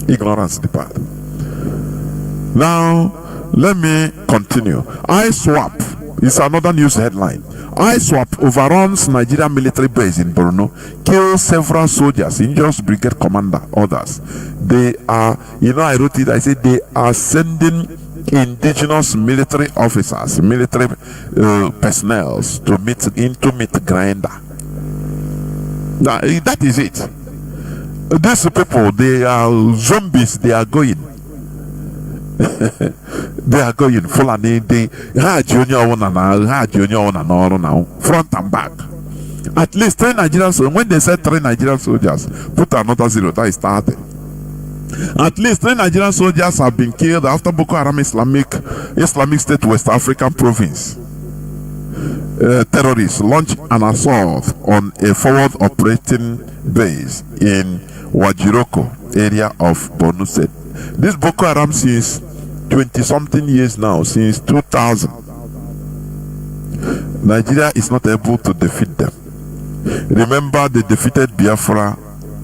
Ignorance the bad. Now let me continue. I swap It's another news headline. ISWAP overruns Nigerian military base in Borno, kills several soldiers, injures brigade commander, others. They are, I wrote it, I said they are sending indigenous military officers, military personnel to meet grinder. Now, that is it. These people, they are zombies, they are going. They are going full and they junior one now, front and back. At least 3 Nigerian soldiers. When they said 3 Nigerian soldiers, put another 0, that is started. At least 3 Nigerian soldiers have been killed after Boko Haram Islamic State West African province. Terrorists launched an assault on a forward operating base in Wajiroko area of Borno State. This Boko Haram since 20-something years now, since 2000. Nigeria is not able to defeat them. Remember, they defeated Biafra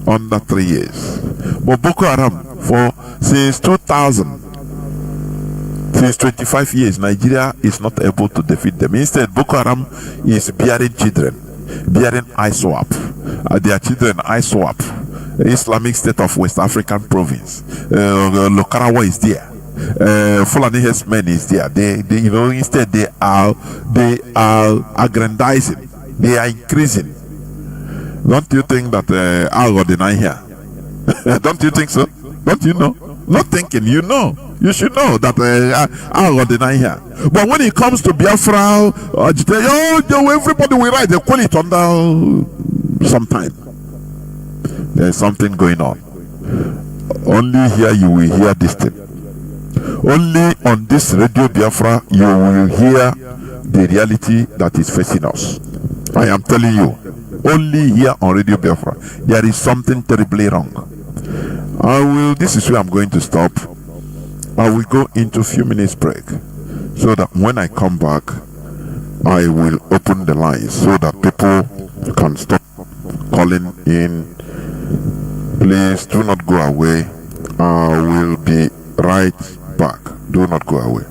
under 3 years. But Boko Haram, since 2000, since 25 years, Nigeria is not able to defeat them. Instead, Boko Haram is bearing children, bearing ISWAP. Their children, ISWAP. Islamic State of West African province. Lokarawa is there. Fulani Hesmen is there. Instead they are aggrandizing. They are increasing. Don't you think that I'll go deny here? Don't you think so? Don't you know? Not thinking, you know. You should know that I'll go deny here. But when it comes to Biafra, everybody will write. They call it under sometime. There's something going on. Only here you will hear this thing. Only on this Radio Biafra you will hear the reality that is facing us. I am telling you, only here on Radio Biafra there is something terribly wrong. This is where I'm going to stop. I will go into a few minutes break so that when I come back I will open the lines so that people can stop calling in. Please do not go away. I will be right back. Do not go away.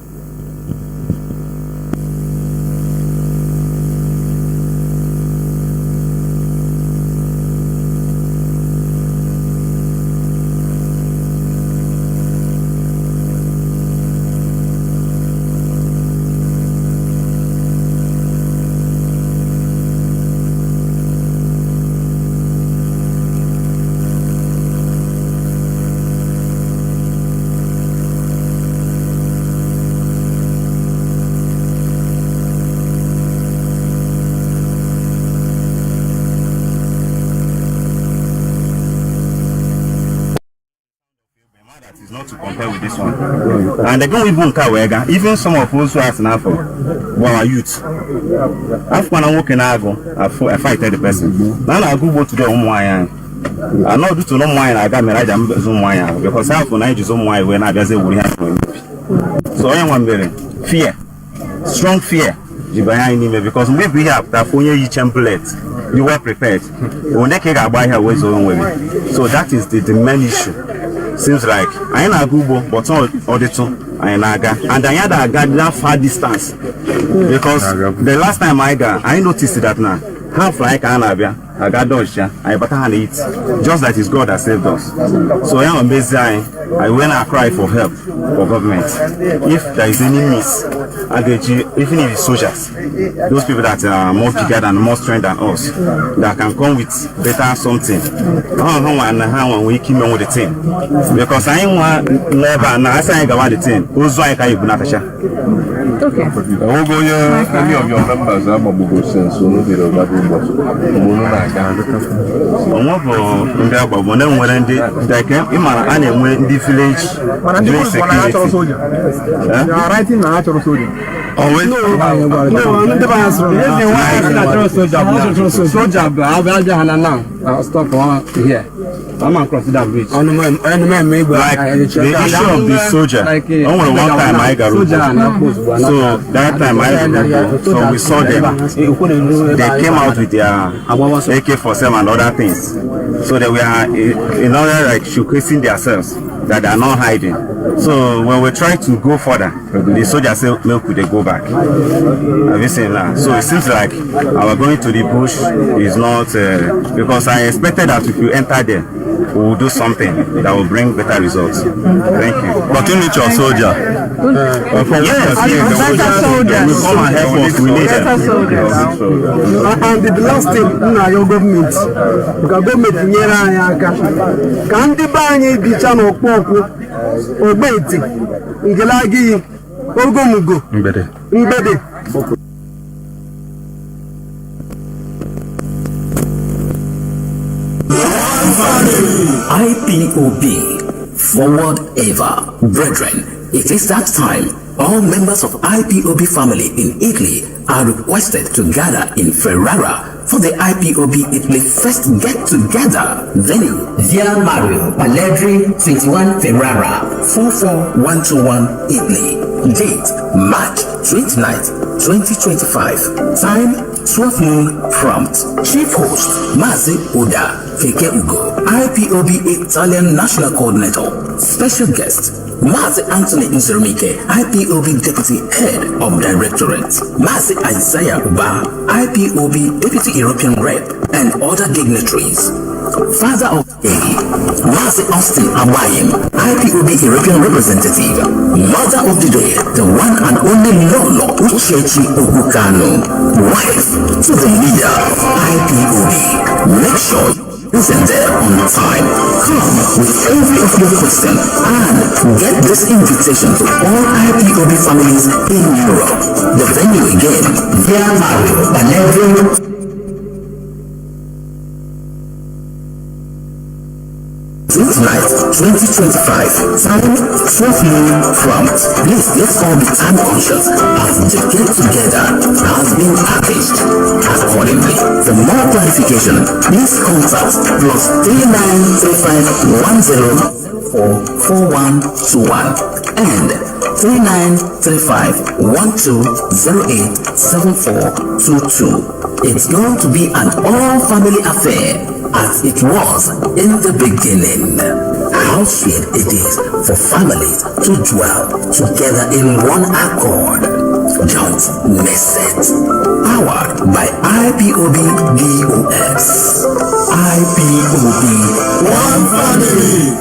To compare with this one, and they don't even care. Even some of us who are for our youth, after I'm working, I fight the person. Now I go to the home wine. I know do to no wine. I got me right Zoom wine because I have to use Zoom wine when I just say we have. So I am very fear, strong fear. Because maybe we have that for each template, you were prepared. When they can buy her ways on way. So that is the main issue. Seems like I ain't a Google, but all the two I and I had a that far distance because the last time I noticed that now half like I got dodged, I better eat. Just that is God that saved us. So I am amazed. I went and cry for help for government. If there is any miss, even if it's soldiers, those people that are more bigger and more strength than us, that can come with better something. How we keep on with the team. Because I want never now I say I got the team. Also I can't Natasha. Okay. Any of your members are Mabugo sense, so no bit of that. Village. You are writing natural soldier. Oh, wait. I'll stop here. I'm across that bridge. Like the issue of the soldier. Only one time I got so that time so we saw them. They came out with their AK-47 and other things. So they were in order like showcasing themselves. that they are not hiding. So when we try to go further, the soldiers say, "Look, they go back." Have you seen that? So it seems like our going to the bush is not because I expected that if you enter there, we will do something that will bring better results. Thank you. Opportunity of soldier. Yes, better soldiers. Come and help us. We need them. And the last thing na your government, because government nyere anyị aka ka ndị be anyị bicha n'okpokwu ogbeti ngelagi ogomugo mgbede IPOB, forward ever. Brethren, it is that time. All members of IPOB family in Italy are requested to gather in Ferrara for the IPOB Italy first get together. Venue, Via Mario Palladri 21 Ferrara 44121 Italy. Date, March 29th, 2025. Time, 12 noon prompt. Chief host, Mazi Oda Keke Ugo, IPOB Italian National Coordinator. Special guest, Mazi Anthony Nzermike, IPOB Deputy Head of Directorate. Mazi Isaiah Uba, IPOB Deputy European Rep, and other dignitaries. Father of A, Mazi Austin Abayim, IPOB European Representative. Mother of the Day, the one and only Lolo Uchechi Ogukano. Wife to the leader of IPOB. Make sure isn't there on time. Come with every of your questions and get this invitation to all IPOB families in Europe. The venue again, Via Mario Palladri. Tonight, 2025, time 12 noon prompt. Please, let's all be time conscious as the get together has been packaged accordingly. For more clarification, please contact +3935104121 and 393512087422. It's going to be an all-family affair, as it was in the beginning. How sweet it is for families to dwell together in one accord. Don't miss it. Powered by IPOB DOS. IPOB, one family.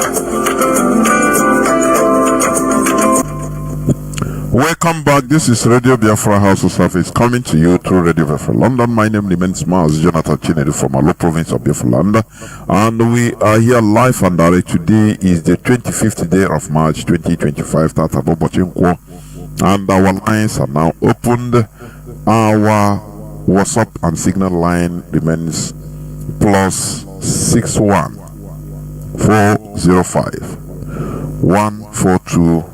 Welcome back. This is Radio Biafra House of Service coming to you through Radio Biafra London. My name remains Mazi Jonathan Chinedu from Alo province of Biafra Land, and we are here live and direct. Today is the 25th day of March 2025. And our lines are now opened. Our WhatsApp and Signal line remains +61 405 142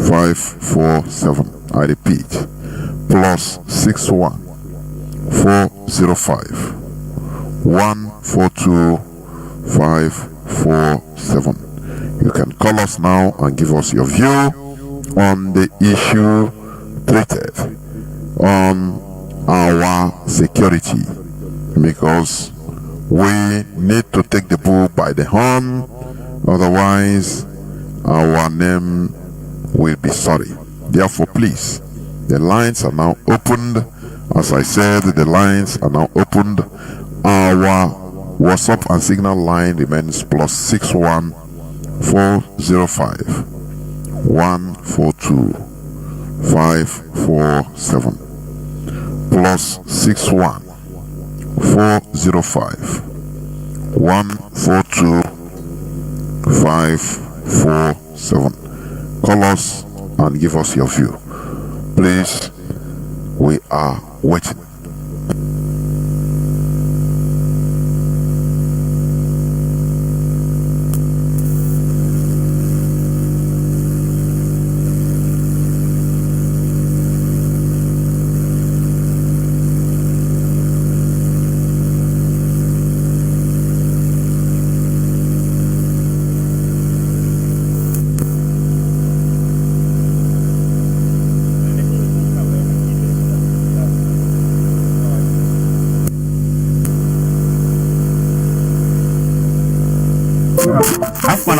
547. I repeat, +61 405 142 547. You can call us now and give us your view on the issue treated on our security, because we need to take the bull by the horn, otherwise our name will be sorry. Therefore, please, the lines are now opened. As I said, the lines are now opened. Our WhatsApp and Signal line remains +61 405 142 547 +61 405 142 547. Call us and give us your view. Please, we are waiting.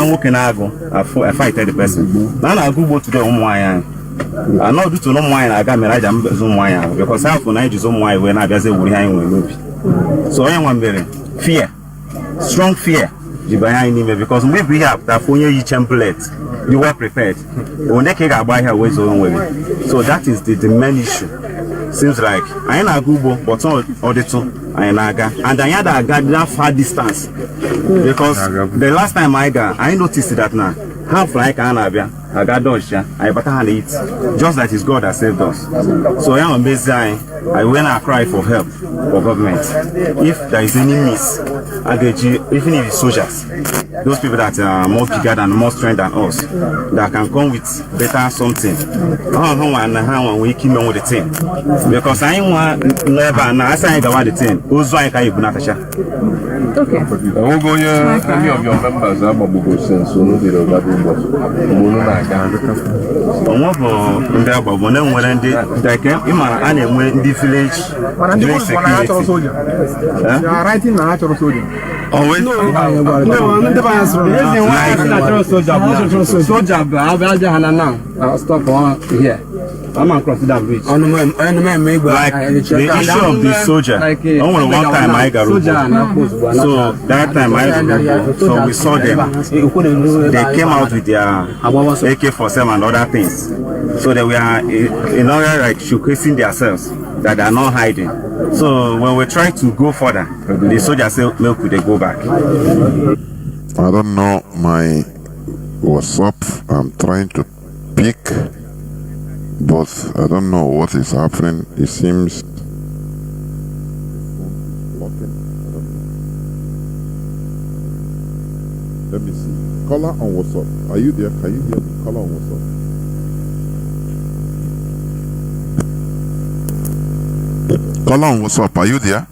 na nwoke na-agụ I fighted the person. Na na-agụ ugbo today ụmụ nwaanyị. I know due to ụmụ nwaanyị na-aga mere aja mbezu ụmụ nwaanyị ahụ because half na iji ụmụ nwaanyị wee na-abịazi ewuri anyị nwere n'obi. So onye nwa mere fear, strong fear ji banye anyị n'ime because mgbe bụ ihe apụta afọ onye yi template, you were prepared. Onye ka ị ga-agba ihe wee zoro onwe gị. So that is the main issue. Seems like anyị na-aga ugbo but ọ dịtụ anyị na-aga and anyị ada-aga that far distance because the last time I noticed that now half like ka a na-abịa aga dodge ya anyị bata ha na eat just that is God that saved us. So ya mezi anyị went and cry for help for government if there is any miss even if it's soldiers, those people that are more bigger than more strength than us that can come with better something we keep on with the thing because I never na asa anyị gawa the thing ozu anyị ka ibu natacha. Okay. Any of your members are mobile sense no dey over ndị agbagbo na-enwere ndị like ịma a na-enwe ndị village security. I'm across that bridge. Like the issue of the soldier. Only one time I got so that time so we saw them. They came out with their AK-47 and other things. So they were in order like showcasing themselves that they are not hiding. So when we try to go further, the soldiers say, "No, could they go back?" I don't know my WhatsApp. I'm trying to pick. But I don't know what is happening. It seems let me see. Caller on WhatsApp. Are you there? Can you hear me? Caller on WhatsApp. Caller on WhatsApp. Are you there?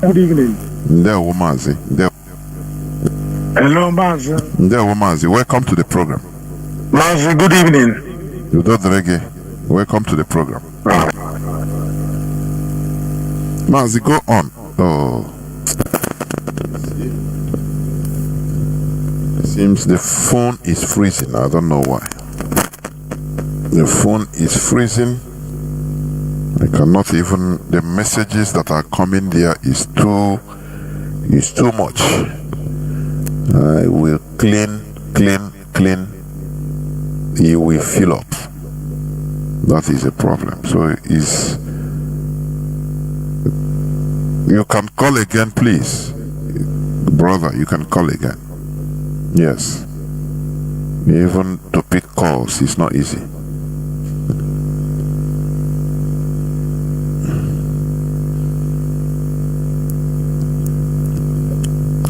Good evening. There, Mazi. Hello, Mazi. There, Mazi. Welcome to the program. Mazi, good evening. You do the reggae. Welcome to the program. Mazi, go on. Oh. It seems the phone is freezing. I don't know why. The phone is freezing. I cannot even, the messages that are coming there is too much. I will clean. He will fill up. That is a problem. So you can call again, please. Brother, you can call again. Yes. Even to pick calls is not easy.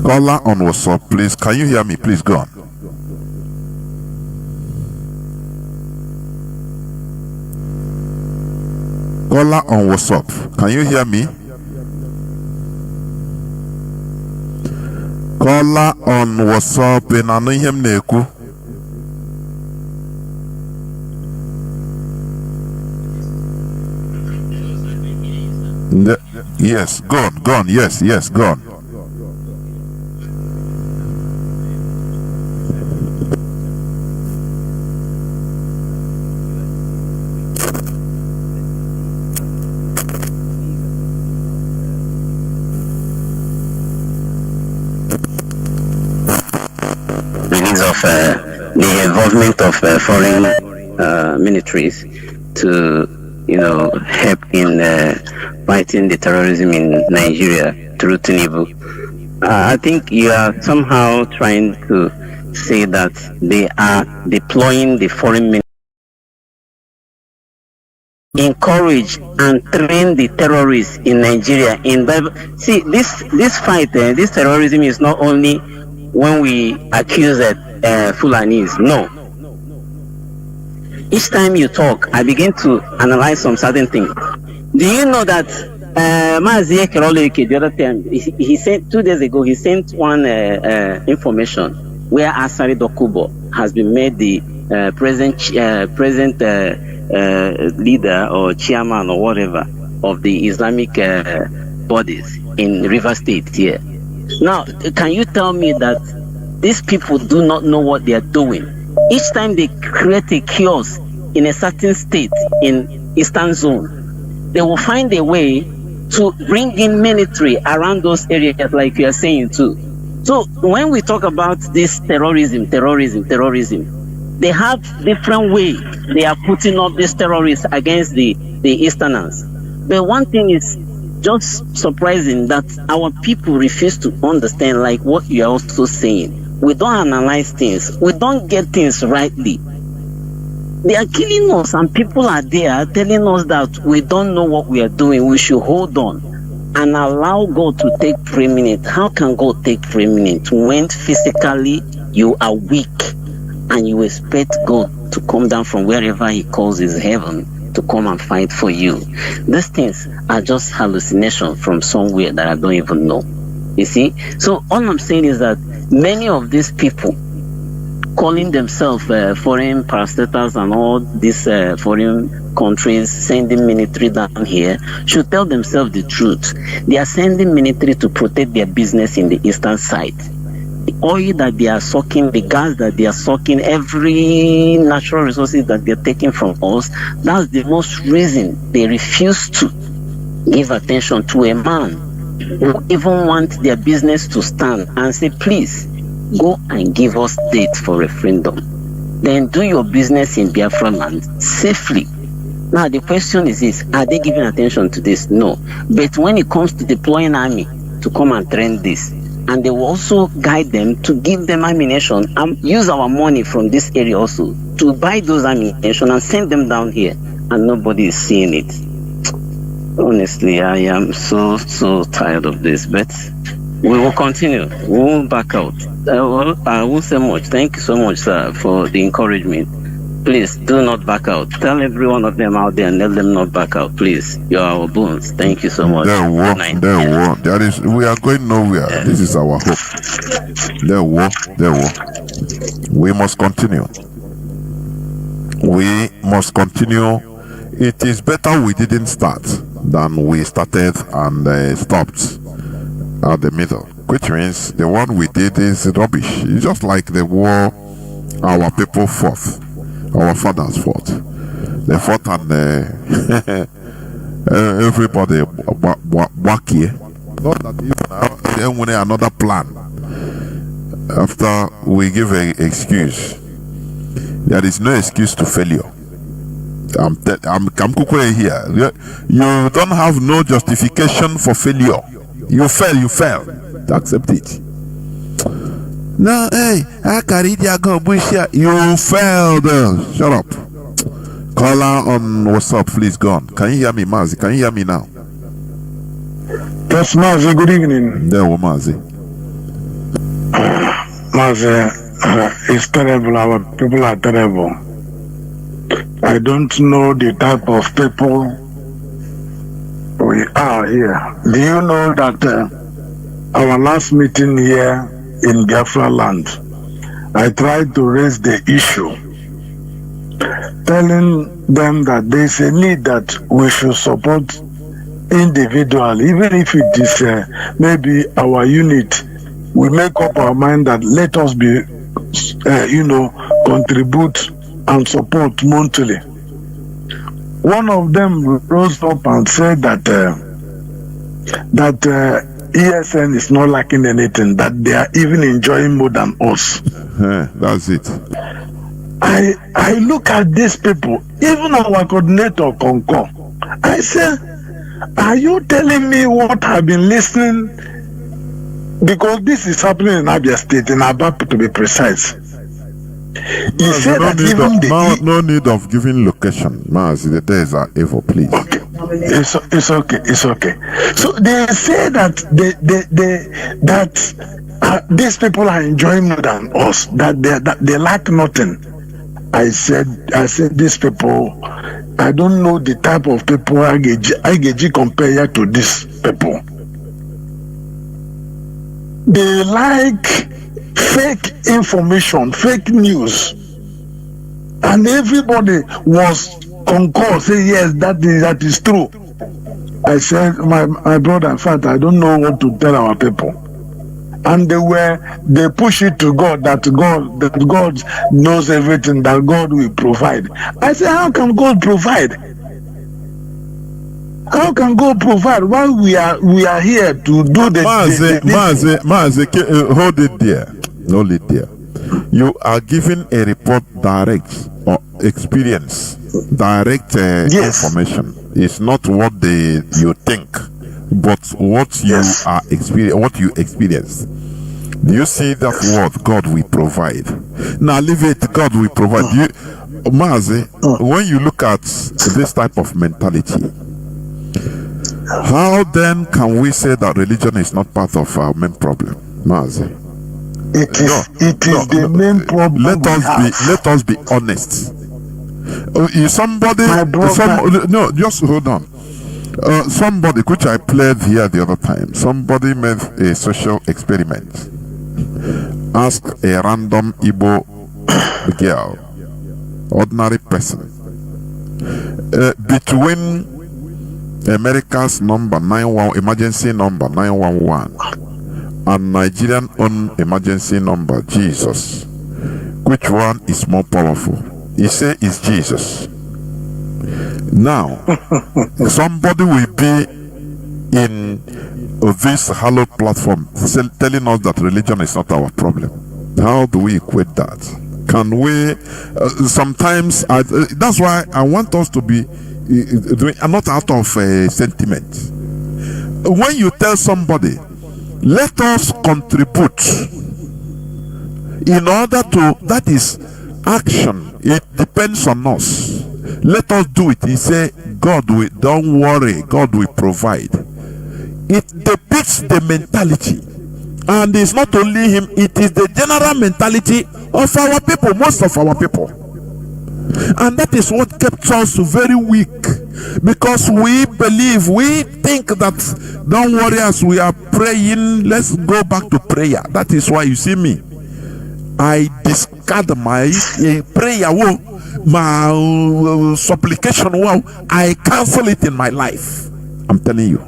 Caller on WhatsApp, please. Can you hear me? Please go on. Caller on WhatsApp, can you hear me? Caller on WhatsApp, and I know him neku. Yes, go on. Yes, go on. The involvement of foreign militaries to, help in fighting the terrorism in Nigeria through Tinubu. I think you are somehow trying to say that they are deploying the foreign military, encourage and train the terrorists in Nigeria. See, this fight, this terrorism is not only when we accuse Fulanis. No. Each time you talk, I begin to analyze some certain things. Do you know that Mazi Nnamdi the other time, he sent 2 days ago, he sent one information where Asari Dokubo has been made the present leader or chairman or whatever of the Islamic bodies in River State here. Now, can you tell me that these people do not know what they are doing? Each time they create a chaos in a certain state in Eastern Zone, they will find a way to bring in military around those areas, like you are saying too. So when we talk about this terrorism, they have different ways they are putting up these terrorists against the Easterners. But one thing is just surprising that our people refuse to understand, like what you are also saying. We don't analyze things. We don't get things rightly. They are killing us, and people are there telling us that we don't know what we are doing. We should hold on and allow God to take preeminent. How can God take preeminent when physically you are weak and you expect God to come down from wherever He calls His heaven to come and fight for you? These things are just hallucination from somewhere that I don't even know. You see? So all I'm saying is that many of these people calling themselves foreign parastatals and all these foreign countries sending military down here should tell themselves the truth. They are sending military to protect their business in the eastern side. The oil that they are sucking, the gas that they are sucking, every natural resources that they are taking from us, that's the most reason they refuse to give attention to a man who even wants their business to stand and say, please, go and give us date for referendum. Then do your business in Biafra land safely. Now the question is this, are they giving attention to this? No. But when it comes to deploying army to come and train this, and they will also guide them to give them ammunition and use our money from this area also to buy those ammunition and send them down here, and nobody is seeing it. Honestly, I am so tired of this, but we will continue. We won't back out. I won't say much. Thank you so much, sir, for the encouragement. Please do not back out. Tell every one of them out there and let them not back out, please. You are our bones. Thank you so much. There is. We are going nowhere. Yeah. This is our hope. There war. We must continue. We must continue. It is better we didn't start than we started and stopped at the middle, which means the one we did is rubbish. It's just like the war our people fought, our fathers fought. They fought and everybody back here. Not that even when another plan. After we give an excuse, there is no excuse to failure. I'm here. You don't have no justification for failure. You fail. Accept it. No, hey, I carried your gun, you failed. Shut up. Caller on WhatsApp, please go on. Can you hear me, Mazi? Can you hear me now? Yes, Mazi, good evening. There, Mazi. Mazi, it's terrible. Our people are terrible. I don't know the type of people we are here. Do you know that our last meeting here in Biafra land, I tried to raise the issue, telling them that there's a need that we should support individually, even if it is maybe our unit. We make up our mind that let us be, contribute and support monthly. One of them rose up and said that ESN is not lacking anything, that they are even enjoying more than us. That's it. I look at these people, even our coordinator Concor. I say, are you telling me what I've been listening? Because this is happening in Abia State, in Aba to be precise. He said that even no need of giving location. Mazi, the days are evil, please. Okay. It's okay. So they say that these people are enjoying more than us, that they lack nothing. I said these people, I don't know the type of people I get compared to these people. They like fake information, fake news, and everybody was concur, say yes, that is true. I said, my brother, in fact, I don't know what to tell our people. and they push it to God that God knows everything, that God will provide. I say, how can God provide? How can God provide while we are here to do the Mazi, hold it there. You are giving a report direct or experience, direct information. It's not what you think, but what you are what you experience. Do you see that word? God will provide. Now leave it. God will provide. Mazi, when you look at this type of mentality, how then can we say that religion is not part of our main problem, Mazi? It is the main problem. Let us be honest. Just hold on. Somebody, which I played here the other time, somebody made a social experiment. Ask a random Igbo girl, ordinary person, between America's number 911, emergency number 911, and Nigerian own emergency number, Jesus, which one is more powerful? He say it's Jesus. Now, somebody will be in this hallowed platform telling us that religion is not our problem. How do we equate that? Can we sometimes that's why I want us to be not out of sentiment. When you tell somebody, let us contribute in order to, that is action, it depends on us. Let us do it. He say, God will, don't worry, God will provide. It depicts the mentality, and it's not only him, it is the general mentality of our people, most of our people. And that is what kept us very weak, because we think that, don't worry, as we are praying, let's go back to prayer. That is why you see me, I discard my prayer, my supplication, I cancel it in my life. I'm telling you.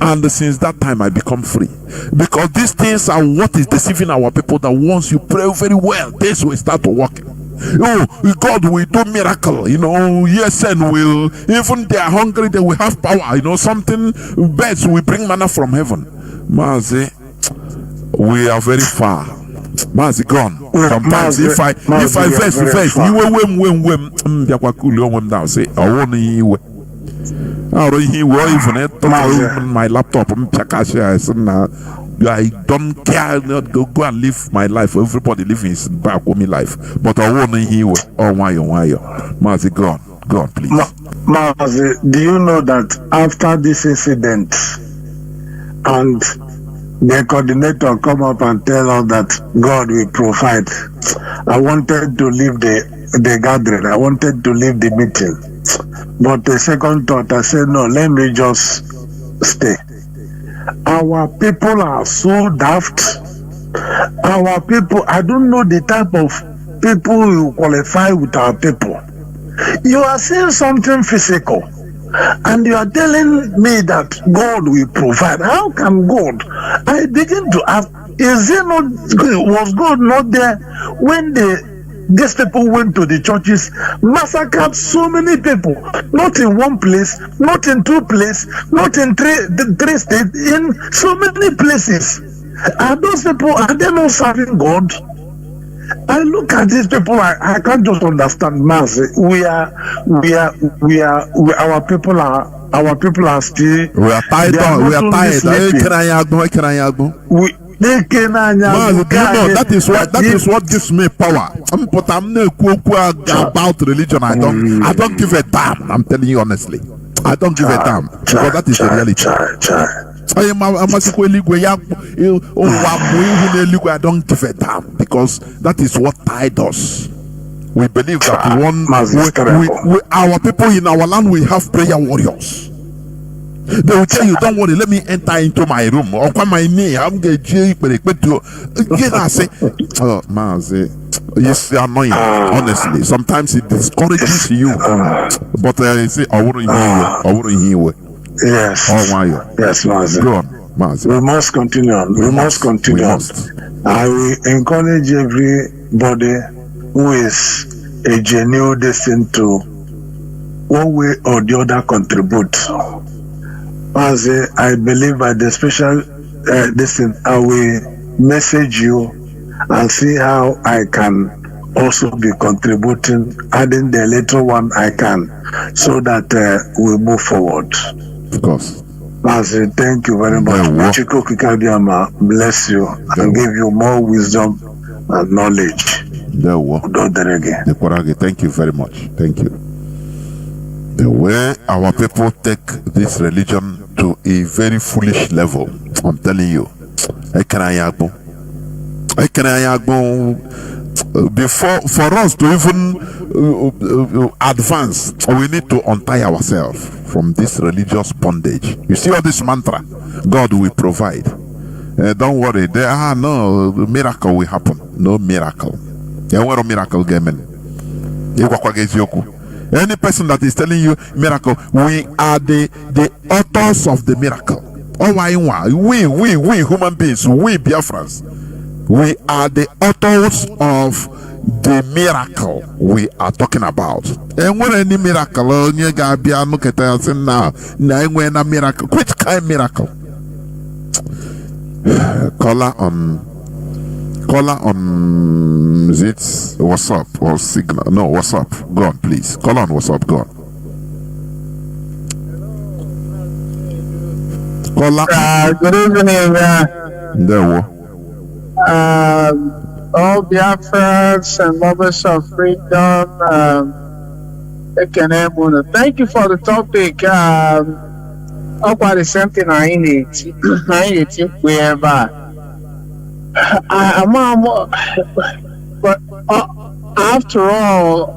And since that time I become free, because these things are what is deceiving our people, that once you pray very well, things will start to work. God will do miracle, yes, and will, even they are hungry, they will have power, something, birds will bring manna from heaven. Mazi, we are very far. Mazi gone. Sometimes if I verse, you will say, I want you. He will even my laptop. I don't care. Not go and live my life. Everybody living his back with me life. But I want to hear. Oh, why? Mazi, go on, please. Mazi, do you know that after this incident, and the coordinator come up and tell us that God will provide, I wanted to leave the gathering. I wanted to leave the meeting. But the second thought, I said, no, let me just stay. Our people are so daft. Our people, I don't know the type of people who qualify with our people. You are saying something physical, and you are telling me that God will provide. How can God? I begin to ask, was God not there when these people went to the churches, massacred so many people, not in one place, not in two places, not in three states, in so many places? Are those people, are they not serving God? I look at these people, I can't just understand, Mazi. Our people are still. We are tired. That is what gives me power. But I'm not about religion. I don't give a damn. I'm telling you honestly, I don't give a damn, because that is the reality. I don't give a damn, because that is what tied us. We believe that our people in our land, we have prayer warriors. They will tell you, don't worry, let me enter into my room, or come my knee, I'm going to say, oh, Mazi, yes, they are annoying, honestly. Sometimes it discourages you, but I say, I wouldn't hear you. Yes. Oh, why? Yes, Mazi. Go on. Mazi. We must continue. We must continue. I will encourage everybody who is a genuine destined to one way or the other contribute. Mazi, I believe by the special destined, I will message you and see how I can also be contributing, adding the little one I can, so that we move forward. Of course. Mazi, thank you very much. Chiko Kikadiama bless you and give you more wisdom and knowledge. Thank you very much. Thank you. The way our people take this religion to a very foolish level, I'm telling you. Before, for us to even advance, we need to untie ourselves from this religious bondage. You see all this mantra, God will provide. Don't worry, there are no miracle will happen. No miracle. Any person that is telling you miracle, we are the authors of the miracle. We human beings, we Biafrans, we are the authors of the miracle we are talking about. And when any miracle, miracle, which kind of miracle? Caller on is it WhatsApp or Signal? No, WhatsApp. Go on, please. Call on WhatsApp. Go on. Caller. Good evening. There. All Biafrans and lovers of freedom. Thank you for the topic. About the something I need wherever. But after all,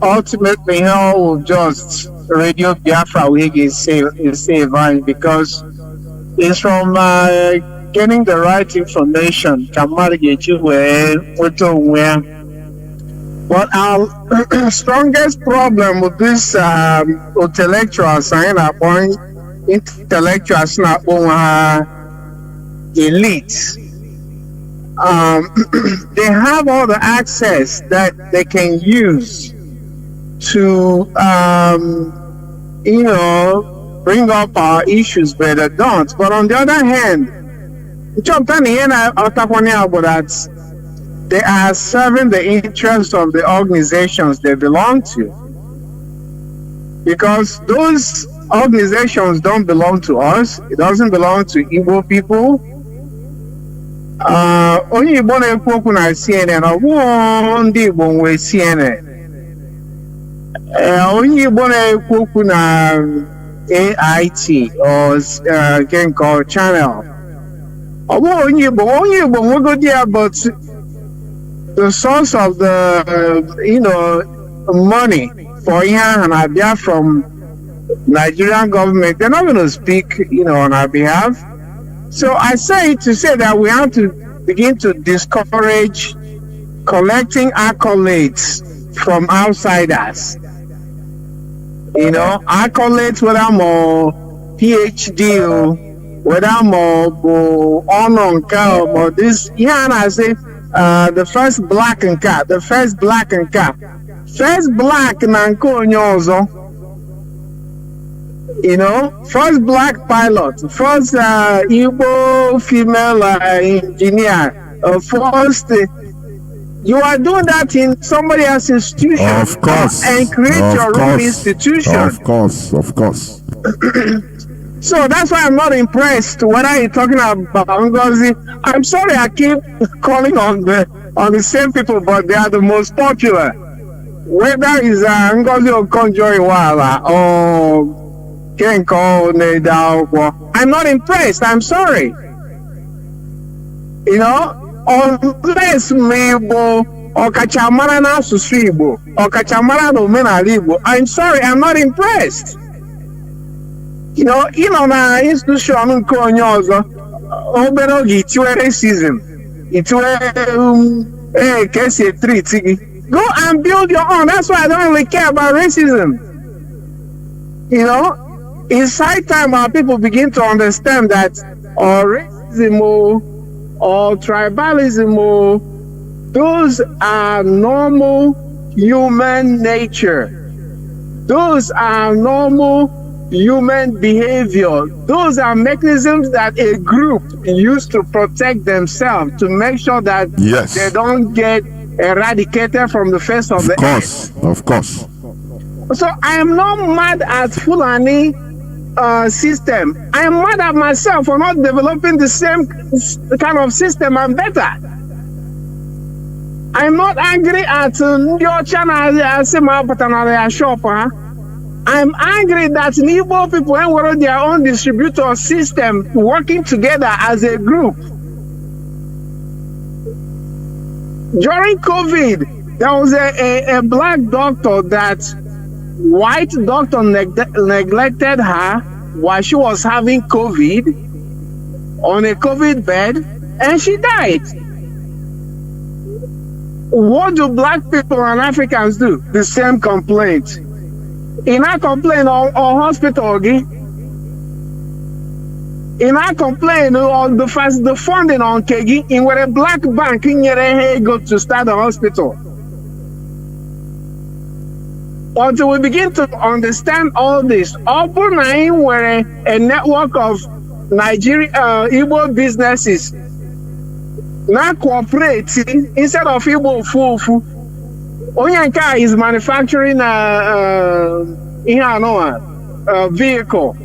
ultimately, all will just Radio Biafra is saving because it's from getting the right information. But our strongest problem with this intellectuals, intellectuals not elites. They have all the access that they can use to, bring up our issues, but they don't. But on the other hand, they are serving the interests of the organizations they belong to. Because those organizations don't belong to us. It doesn't belong to Igbo people. Only Igbo na-ekwu okwu na CNN, ọ bụghị ndị Igbo nwe CNN. Onye Igbo na-ekwu okwu na AIT or again called channel. Ọ bụghị onye Igbo nwegodi ya, but the source of the money for ihe ahụ na-abịa from Nigerian government. They're not going to speak on our behalf. So I say to say that we have to begin to discourage collecting accolades from outsiders. Accolades, whether I'm a PhD or whether I'm a honor or this. Yeah, and I say the first black and cat, first black nanko nyozo. First black pilot, first Igbo female engineer, first. You are doing that in somebody else's institution. Of course. And create your own institution. Of course. So that's why I'm not impressed whether you're talking about Ngozi. I'm sorry I keep calling on the same people, but they are the most popular. Whether it's Ngozi Okonjo-Iweala or Kenko Nedao, I'm not impressed. I'm sorry. Unless Mebo or Kachamara na Susibo or Kachamara no Menalibo, I'm sorry, I'm not impressed. Na institution Konyozo, Obero Gitue racism, Kese 3 Tigi. Go and build your own. That's why I don't really care about racism. It's high time our people begin to understand that or racism or tribalism, those are normal human nature. Those are normal human behavior. Those are mechanisms that a group use to protect themselves, to make sure that they don't get eradicated from the face of the earth. Of course. So I am not mad at Fulani system. I am mad at myself for not developing the same kind of system and better. I'm not angry at your channel. I'm angry that Igbo people have their own distributor system working together as a group. During COVID, there was a black doctor that white doctor neglected her while she was having COVID on a COVID bed, and she died. What do black people and Africans do? The same complaint. In our complaint on hospital, in our complaint on the funding on Kegi, in where a black bank in your go to start the hospital. Until we begin to understand all this, Open were a network of Nigeria Igbo businesses now cooperating instead of Igbo fufu. Onyanka is manufacturing a vehicle.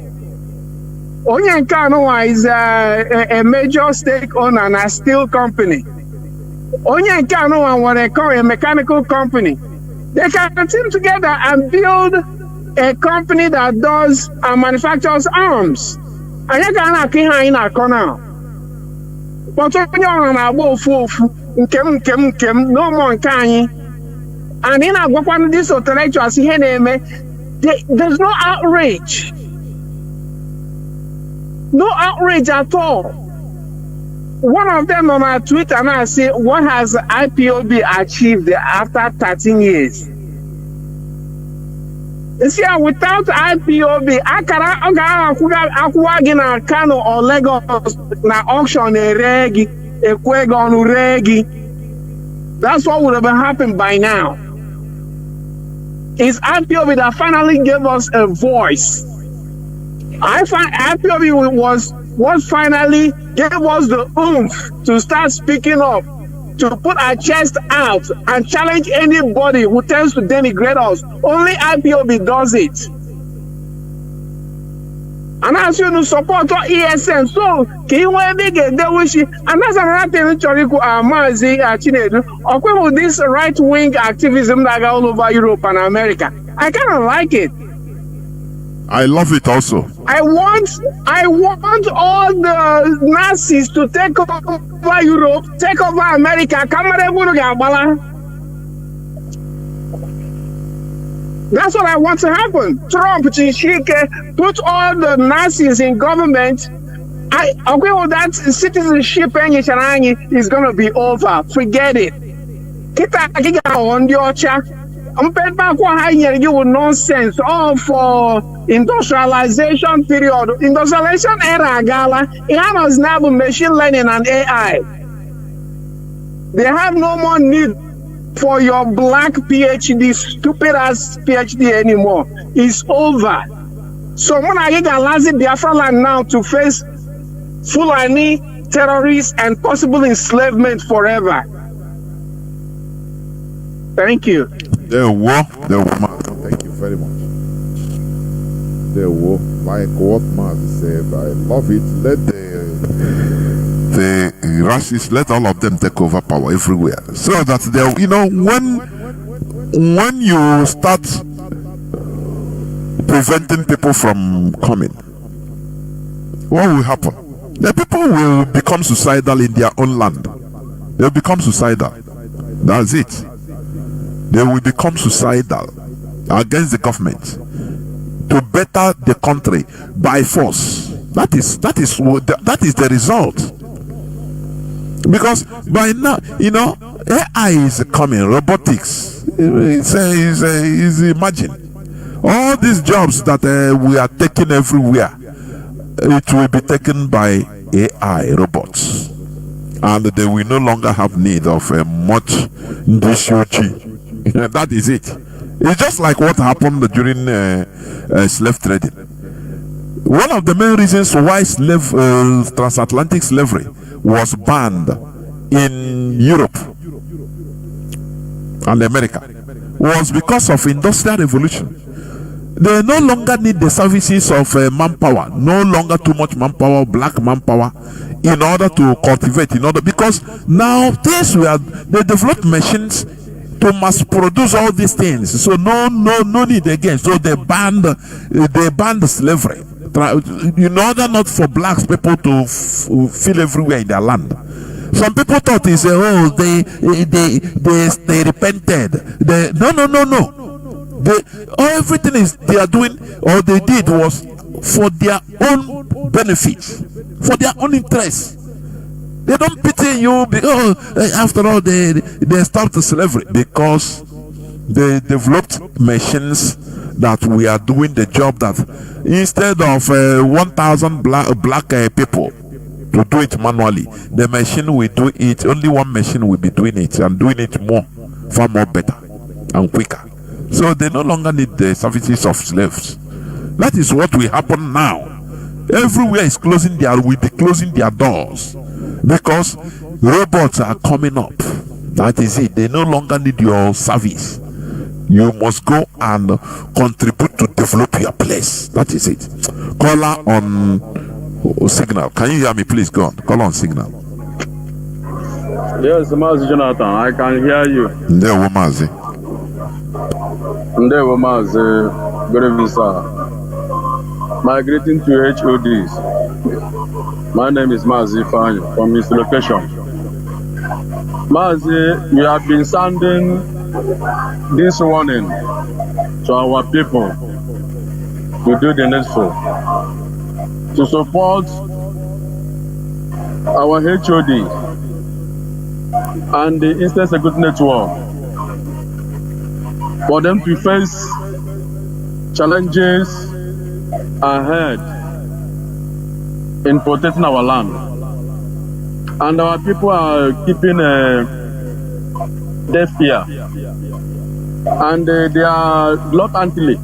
Onyanka Noah is a major stake owner in a steel company. Onyanka Noah was a mechanical company. They can team together and build a company that does and manufactures arms. And you can in a corner. But when you're on a wolf, no more can. And in a weapon, this intellectuals here, there's no outrage. No outrage at all. One of them on our Twitter and I say, what has IPOB achieved after 13 years? You see, without IPOB, Akara Kano or Lagos na auction a regi, a kwegon regi. That's what would have happened by now. It's IPOB that finally gave us a voice. I find IPOB was finally gave us the oomph to start speaking up, to put our chest out and challenge anybody who tends to denigrate us. Only IPOB does it. And as you know, support ESN. So, can you get the wish? And that's another thing Mazi Chinedu. Okay, with this right-wing activism that go all over Europe and America, I kind of like it. I love it also. I want all the Nazis to take over Europe, take over America. That's what I want to happen. Trump, Chishike, put all the Nazis in government. I agree with that. Citizenship is going to be over. Forget it. You with nonsense. All for industrialization period. Industrialization era, Gala. It has now machine learning and AI. They have no more need for your black PhD, stupid ass PhD anymore. It's over. So when I get a Mazi Biafra land now to face Fulani terrorists and possible enslavement forever. Thank you. Thank you very much. Like what Mazi said, I love it. Let the racists, let all of them take over power everywhere, so that they, when you start preventing people from coming, what will happen? The people will become suicidal in their own land. They'll become suicidal. That's it. They will become suicidal against the government to better the country by force. That is the result. Because by now, AI is coming, robotics. Imagine all these jobs that we are taking everywhere. It will be taken by AI robots, and they will no longer have need of much DCOG. That is it. It's just like what happened during slave trading. One of the main reasons why transatlantic slavery was banned in Europe and America was because of industrial revolution. They no longer need the services of manpower, no longer too much manpower, black manpower, in order to cultivate, because now they developed machines to mass produce all these things. So no need again. So they banned slavery in order not for black people to feel everywhere in their land. Some people thought they repented. No. Everything they are doing or they did was for their own benefit, for their own interest. They don't pity you because after all they stopped slavery, because they developed machines that we are doing the job that instead of 1,000 black people to do it manually, the machine will do it. Only one machine will be doing it and doing it far more better and quicker. So they no longer need the services of slaves. That is what will happen now. Everywhere is will be closing their doors because robots are coming up. That is it. They no longer need your service. You must go and contribute to develop your place. That is it. Caller on signal. Can you hear me? Please go on. Call on signal. Yes, Mazi Jonathan, I can hear you. Ndewo Mazi. Ndewo Mazi. Good evening, sir. My greeting to HODs. My name is Mazi Fanyo from this location. Mazi, we have been sounding this warning to our people to do the needful, to support our HOD and the Eastern Security Network for them to face challenges ahead in protecting our land. And our people are keeping deaf ear, and they are reluctantly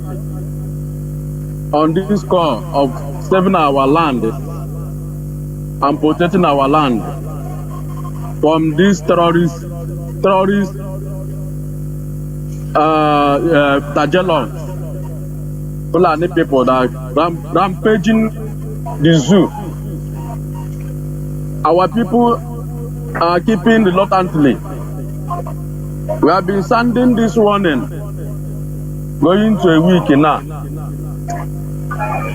on this call of saving our land and protecting our land from these terrorist Tajelons, Fulani people that rampaging the zoo. Our people are keeping reluctantly. We have been sending this warning going to a week now,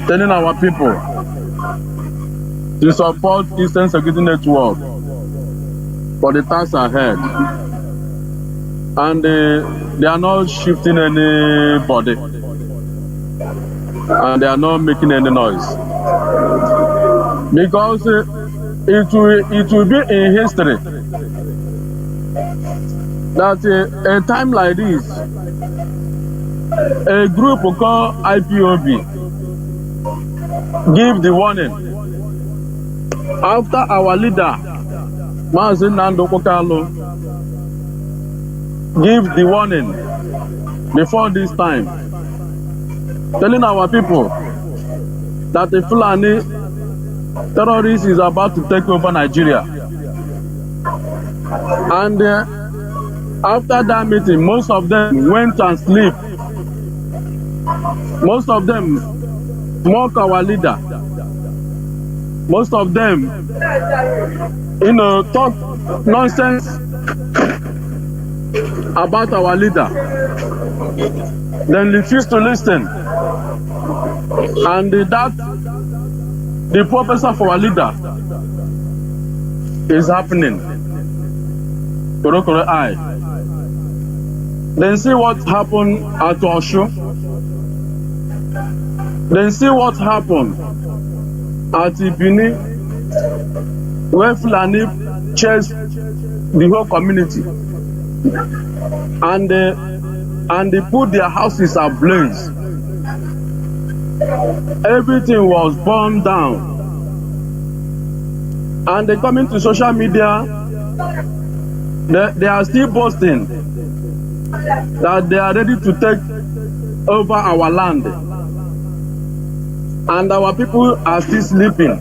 telling our people to support Eastern Security Network for the task ahead. And they are not shifting anybody, and they are not making any noise, because it will be in history that a time like this, a group called IPOB give the warning after our leader Mazi Nnamdi Kanu give the warning before this time, telling our people that the Fulani terrorist is about to take over Nigeria. And after that meeting, most of them went and sleep. Most of them mock our leader. Most of them, talk nonsense about our leader. Then refuse to listen. And the purpose of our leader is happening. Korokoro eye. Then see what happened at Osho. Then see what happened at Ibini, where Fulani chased the whole community, and they put their houses ablaze. Everything was burned down. And they come into social media, they are still boasting that they are ready to take over our land. And our people are still sleeping.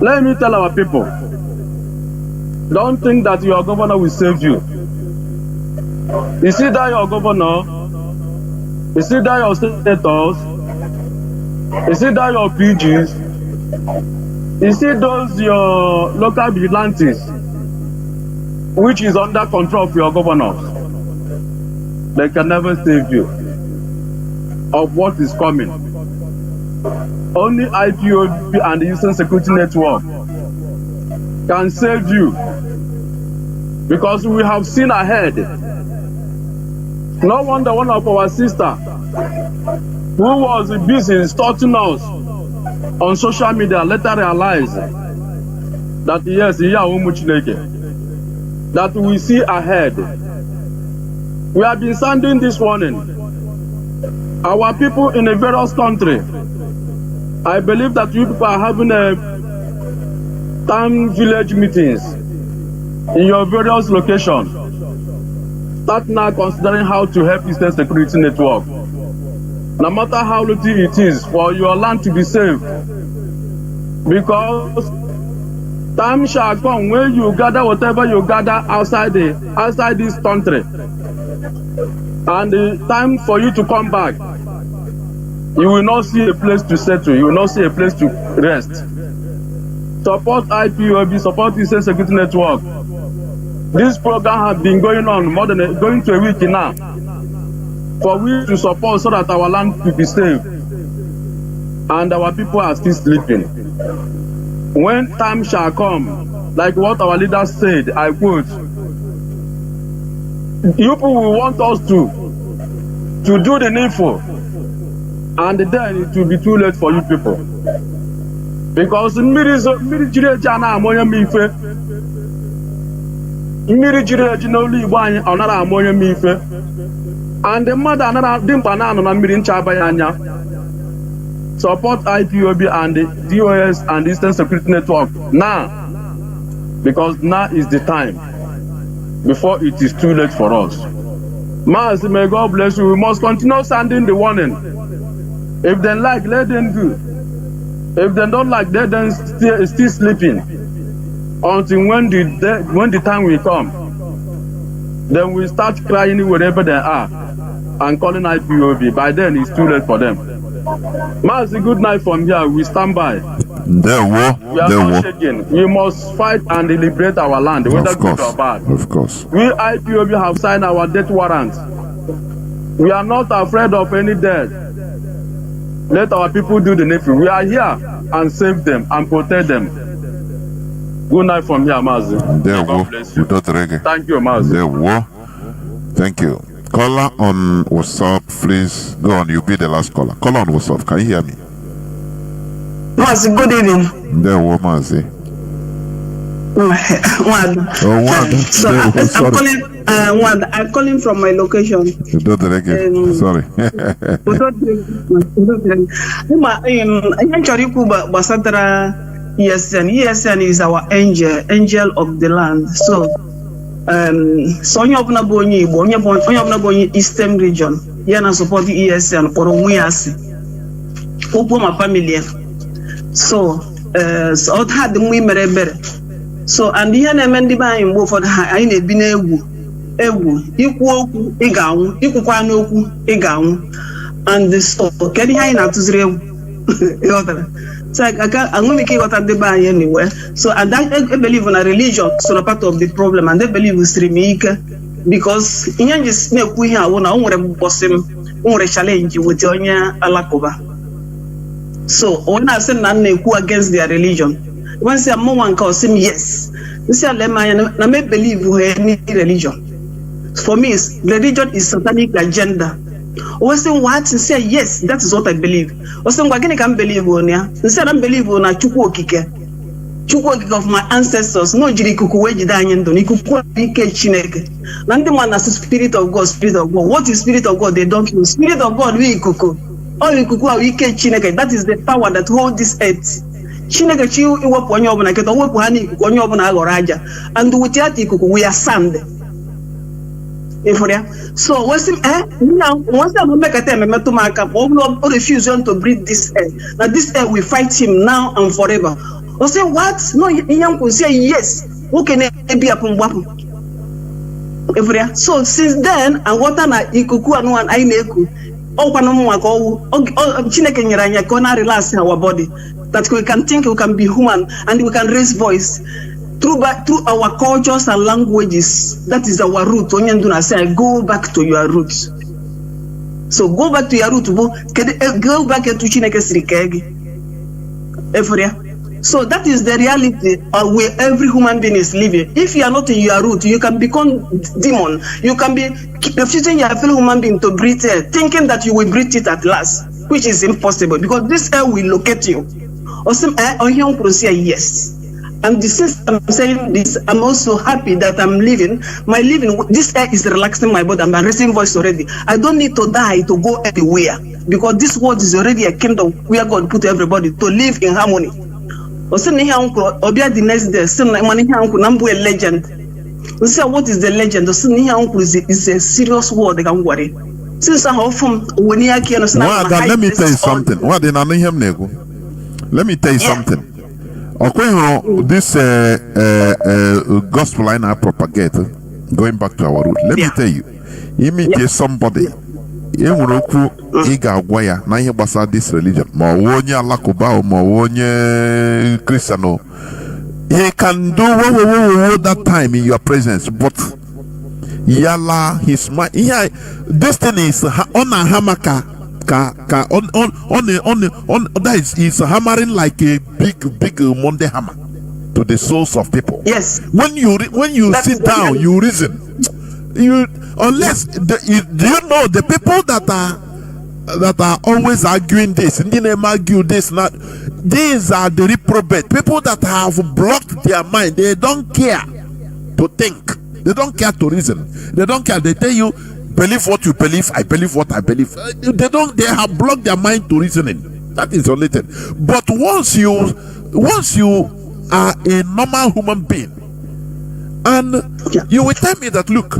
Let me tell our people, don't think that your governor will save you. You see that your governor, you see that your senators, you see that your PGs, you see those your local vigilantes, which is under control of your governors. They can never save you of what is coming. Only IPOB and the Eastern Security Network can save you, because we have seen ahead. No wonder one of our sisters who was busy stalking us on social media later realized that yes, that we see ahead. We have been sounding this warning. Our people in a various country, I believe that you people are having a town village meetings in your various locations. Start now considering how to help Eastern Security Network. No matter how little it is, for your land to be saved. Because time shall come when you gather whatever you gather outside this country. And the time for you to come back, you will not see a place to settle. You will not see a place to rest. Support IPOB, support Eastern Security Network. This program has been going on more than going to a week now. For we to support so that our land will be saved. And our people are still sleeping. When time shall come, like what our leader said, I quote, you people will want us to do the needful. And then it will be too late for you people. Because mmiri jireji ana amonye mife. Mmiri jireji n'olu Igbo anyị ọ nara amonye mife. And the mother anara dimpa na anọ na mmiri ncha abaghị anya. Support IPOB and the DOS and the Eastern Security Network now. Because now is the time before it is too late for us. Mazi, may God bless you. We must continue sounding the warning. If they like, let them do. If they don't like, let them still sleeping until when the time will come. Then we start crying wherever they are and calling IPOB. By then, it's too late for them. Mazi, good night from here. We stand by. We are not shaking. We must fight and liberate our land, whether good or bad. Of course. We IPOB have signed our death warrant. We are not afraid of any death. Let our people do the needful. We are here and save them and protect them. Good night from here, Mazi. God bless you. Thank you, Mazi. Thank you. Caller on WhatsApp, please go on. You'll be the last caller. Caller on WhatsApp. Can you hear me? Mazi, good evening. Mazi. I'm calling from my location. Sorry. ESN is our angel of the land. So onye ọbụla bụ onye Igbo, onye ọbụla bụ onye Eastern region, ya na support ESN kpọrọ onwe ya asị. Ụgbọ ma family. So ọ had mwe mere ebere. So and ihe na-eme ndị be anyị mgbe ụfọdụ anyị na-ebi n'egwu ikwu okwu ị ga-anwụ, ikwukwa n'okwu ị ga-anwụ. And so kedu ihe anyị na-atụziri egwu? So I can't make what they buy anywhere. So and I believe in a religion, so a part of the problem, and they believe in Srimika because in just make we have one challenge with Yonya Alakoba. So when I say none against their religion, when say more one calls him yes. You say I may believe in any religion. For me, religion is satanic agenda. What say yes, that is what I believe. I can't believe on ya. Instead, I believe on a Chukwokike of my ancestors. No Jirikukuweji Danyendo, Nikukwike Chineke. Nandeman as the Spirit of God, Spirit of God. What is Spirit of God? They don't know. Spirit of God, we kuku. All we kuku, we Chineke. That is the power that holds this earth. Chineke chi iwepụ onye ọbụla nkịta wepụ ha n'ikuku onye ọbụla aghọrọ aja and without ikuku we are sand. So once I'm make a refuse to breathe this air. Now this air we fight him now and forever. I say what? No, young could say yes. Who can be upon weapon? So since then, and what an ikuku and one I neku. Chineke nyeranya kona relax our body that we can think, we can be human, and we can raise voice through our cultures and languages. That is our root. Onyenduna say, go back to your roots. So go back to your root. Go back to Chineke sirikegi. So that is the reality where every human being is living. If you are not in your root, you can become demon. You can be refusing your fellow human being to breathe air, thinking that you will breathe it at last, which is impossible because this air will locate you. Or some air on your yes. And since I'm saying this, I'm also happy that I'm living. My living, this air is relaxing my body. I'm raising voice already. I don't need to die to go anywhere because this world is already a kingdom where God put everybody to live in harmony. The next day, a legend. What is the legend? It's a serious word. Since I'm from let me tell you something. Let me tell you something. This gospel line I propagate, going back to our root. Let me tell you, imitate somebody. This religion, Christian. He can do that time in your presence, but yalla his mind. This thing is on a hamaka. That is hammering like a big Monday hammer to the souls of people. Yes. When you sit down, you reason. Do you know the people that are always arguing this? Argue this. These are the reprobate people that have blocked their mind. They don't care to think. They don't care to reason. They don't care. They tell you, believe what you believe. I believe what I believe. They have blocked their mind to reasoning. That is related. But once you are a normal human being, and you will tell me that look,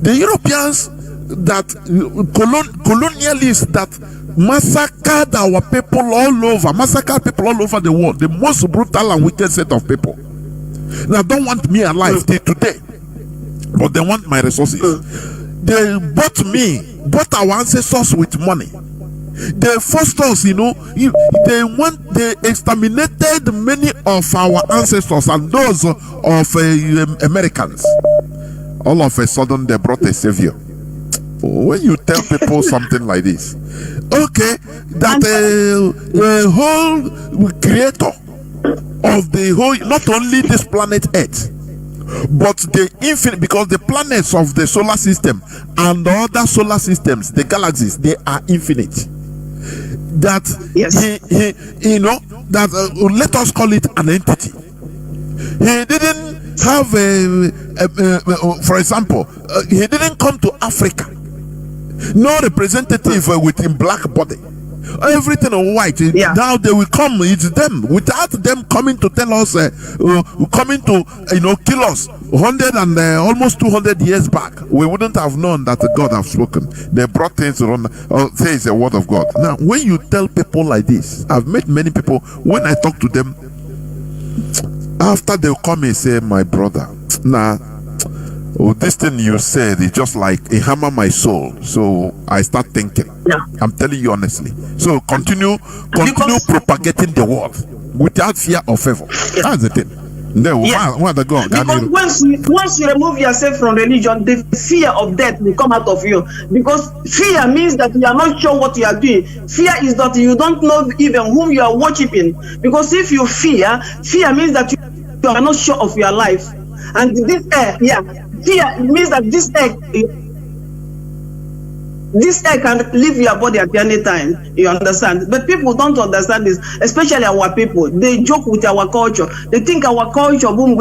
the Europeans that colonialists that massacred our people all over, the world, the most brutal and wicked set of people. They don't want me alive till today, but they want my resources. They bought our ancestors with money. They forced us, they exterminated many of our ancestors and those of Americans. All of a sudden, they brought a savior. When you tell people something like this, okay, that the whole creator of the whole, not only this planet Earth, but the infinite, because the planets of the solar system and the other solar systems, the galaxies, they are infinite. That let us call it an entity. He didn't have for example, he didn't come to Africa. No representative within black body. Everything in white. Now they will come. It's them. Without them coming to tell us, coming to kill us 100 and almost 200 years back, we wouldn't have known that God have spoken. They brought things around. Say it's the word of God. Now, when you tell people like this, I've met many people. When I talk to them, after they come and say, "My brother, this thing you said is just like a hammer my soul." So I start thinking. I'm telling you honestly. So continue propagating the word without fear or favor. That's the thing. Because once you remove yourself from religion, the fear of death will come out of you. Because fear means that you are not sure what you are doing. Fear is that you don't know even whom you are worshiping. Because if you fear means that you are not sure of your life. And this fear means that this air can leave your body at any time. You understand? But people don't understand this, especially our people. They joke with our culture. They think our culture, no,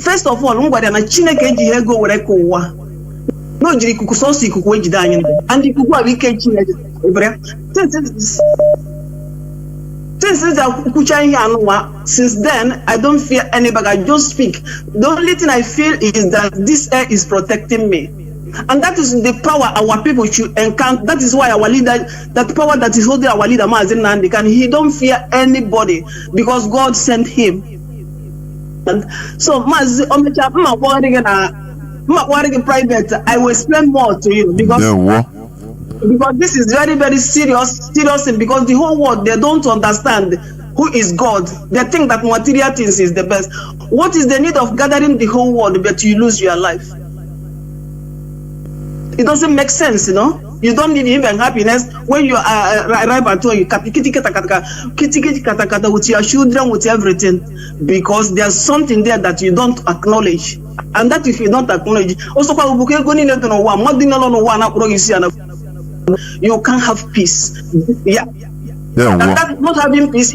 first of all, No jiri ikuku so si ikuku ejide anyị and ikuku a ike Chineke ebere since then I don't fear anybody. I just speak. The only thing I feel is that this air is protecting me, and that is the power our people should encounter. That is why our leader, that power that is holding our leader Mazi Nnamdi Kanu, he don't fear anybody because God sent him. And so Mazi private, I will explain more to you because this is very, very serious thing, because the whole world, they don't understand who is God. They think that material things is the best. What is the need of gathering the whole world but you lose your life? It doesn't make sense, you know. You don't need even happiness when you arrive at home. You kata with your children, with everything, because there's something there that you don't acknowledge, and that if you don't acknowledge, also you can't have peace. Yeah. And that not having peace,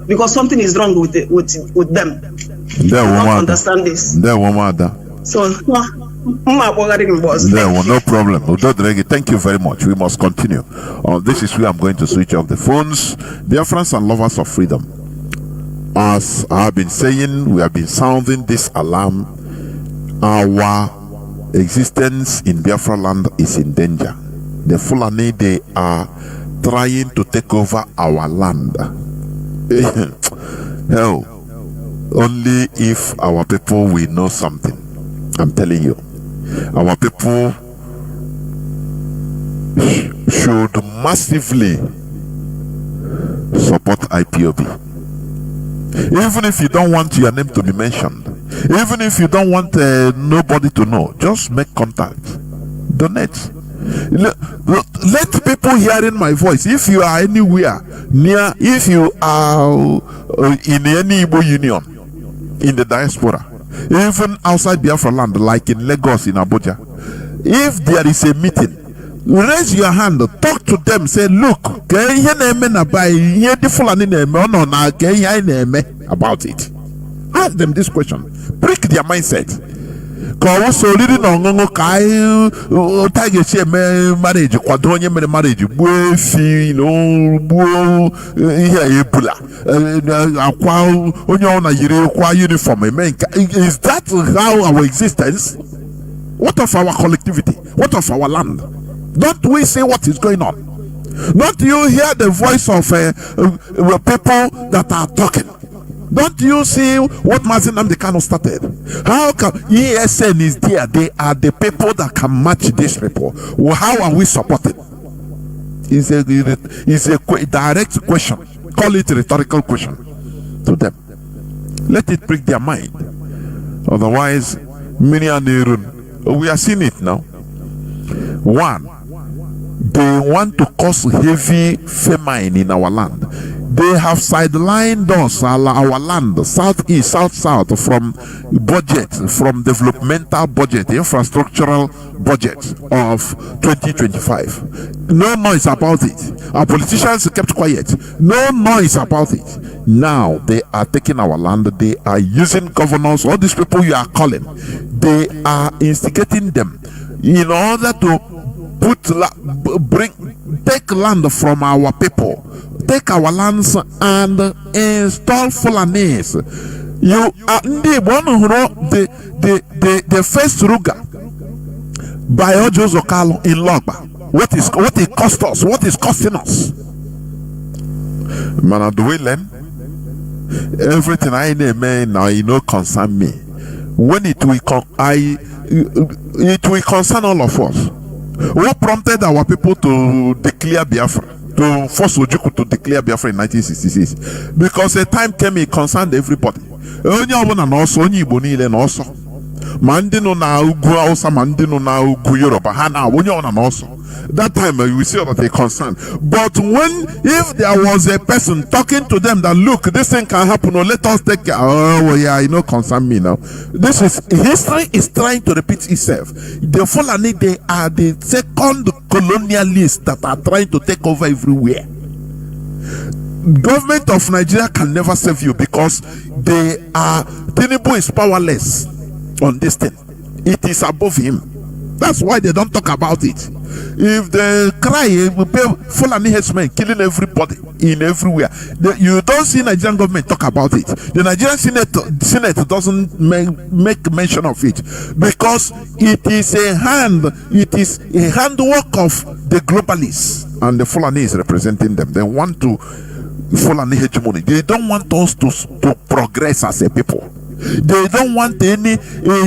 because something is wrong with them. They don't understand this. So no problem. Thank you very much. We must continue. This is where I'm going to switch off the phones. Dear friends and lovers of freedom, as I have been saying, we have been sounding this alarm. Our existence in Biafra land is in danger. The Fulani, they are trying to take over our land. Hell, only if our people will know something. I'm telling you, our people should massively support IPOB. Even if you don't want your name to be mentioned, even if you don't want nobody to know, just make contact, donate. Let people hearing my voice, if you are anywhere near, if you are in any Igbo union in the diaspora, even outside Biafra land, like in Lagos, in Abuja, if there is a meeting, raise your hand, talk to them, say, look, about it. Ask them this question, break their mindset. Cause already no marriage, marriage, uniform. Is that how our existence? What of our collectivity? What of our land? Don't we see what is going on? Don't you hear the voice of people that are talking? Don't you see what Mazi Nnamdi Kanu started? How come ESN is there? They are the people that can match these people. Well, how are we supporting? It's a direct question. Call it a rhetorical question to them. Let it prick their mind. Otherwise, we are seeing it now. One, they want to cause heavy famine in our land. They have sidelined us, our land, southeast, south, from budget, from developmental budget, infrastructural budget of 2025. No noise about it. Our politicians kept quiet. No noise about it. Now they are taking our land. They are using governors, all these people you are calling. They are instigating them in order to take land from our people. Take our lands and install Fulanis. You are the first Ruga by Ojo Zokalo in Logba. What it cost us? What is costing us? Man, do we learn? Everything I name now, concern me. When it will concern all of us. What prompted our people to declare Biafra? To force Ojukwu to declare Biafra in 1966, because a time came it concerned everybody. Onye ọbụla na ọsọ, onye Igbo niile na ọsọ, ma ndị nọ na ugwu Hausa, ma ndị nọ na ugwu Yoruba, ha na onye ọbụla na ọsọ. That time we see that they concerned. But if there was a person talking to them that, look, this thing can happen, or let us take care. Oh well, yeah, concern me now. This is history is trying to repeat itself. The Fulani, they are the second colonialists that are trying to take over everywhere. Government of Nigeria can never save you because they are Tinubu is powerless. on this thing. It is above him. That's why they don't talk about it. If they cry, Fulani herdsmen killing everybody in everywhere. You don't see Nigerian government talk about it. The Nigerian Senate doesn't make mention of it because it is a handwork of the globalists, and the Fulani is representing them. They want to Fulani hegemony. They don't want us to progress as a people. They don't want any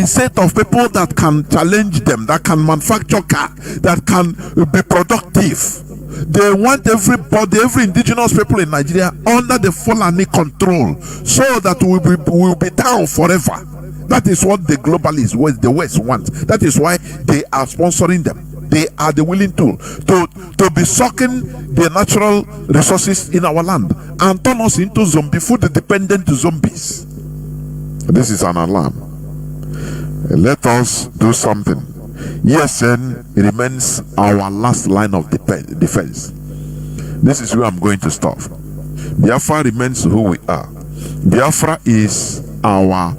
set of people that can challenge them, that can manufacture car, that can be productive. They want everybody, every indigenous people in Nigeria under the Fulani control, so that we will be down forever. That is what the globalists, what the West wants. That is why they are sponsoring them. They are the willing tool to be sucking the natural resources in our land and turn us into food dependent zombies. This is an alarm. Let us do something. ESN remains our last line of defense. This is where I'm going to stop. Biafra remains who we are. Biafra is our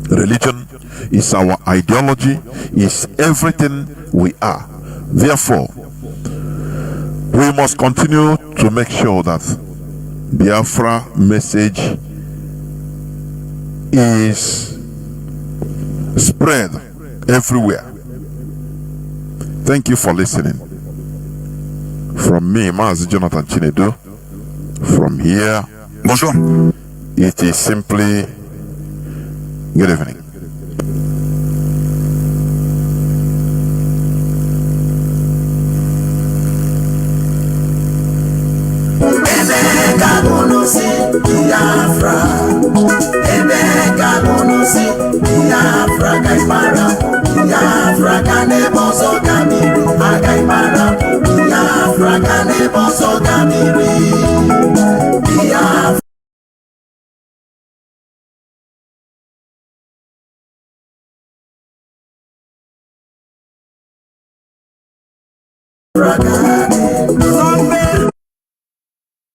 religion, is our ideology, is everything we are. Therefore, we must continue to make sure that Biafra message is spread everywhere. Thank you for listening. From me, Mazi Jonathan Chinedu, from here, bonjour. It is simply good evening. Biafra Gaimara, Biafra Kanebo Sogamiri, Agaimara, Biafra Kanebo Sogamiri, Biafra Kanebo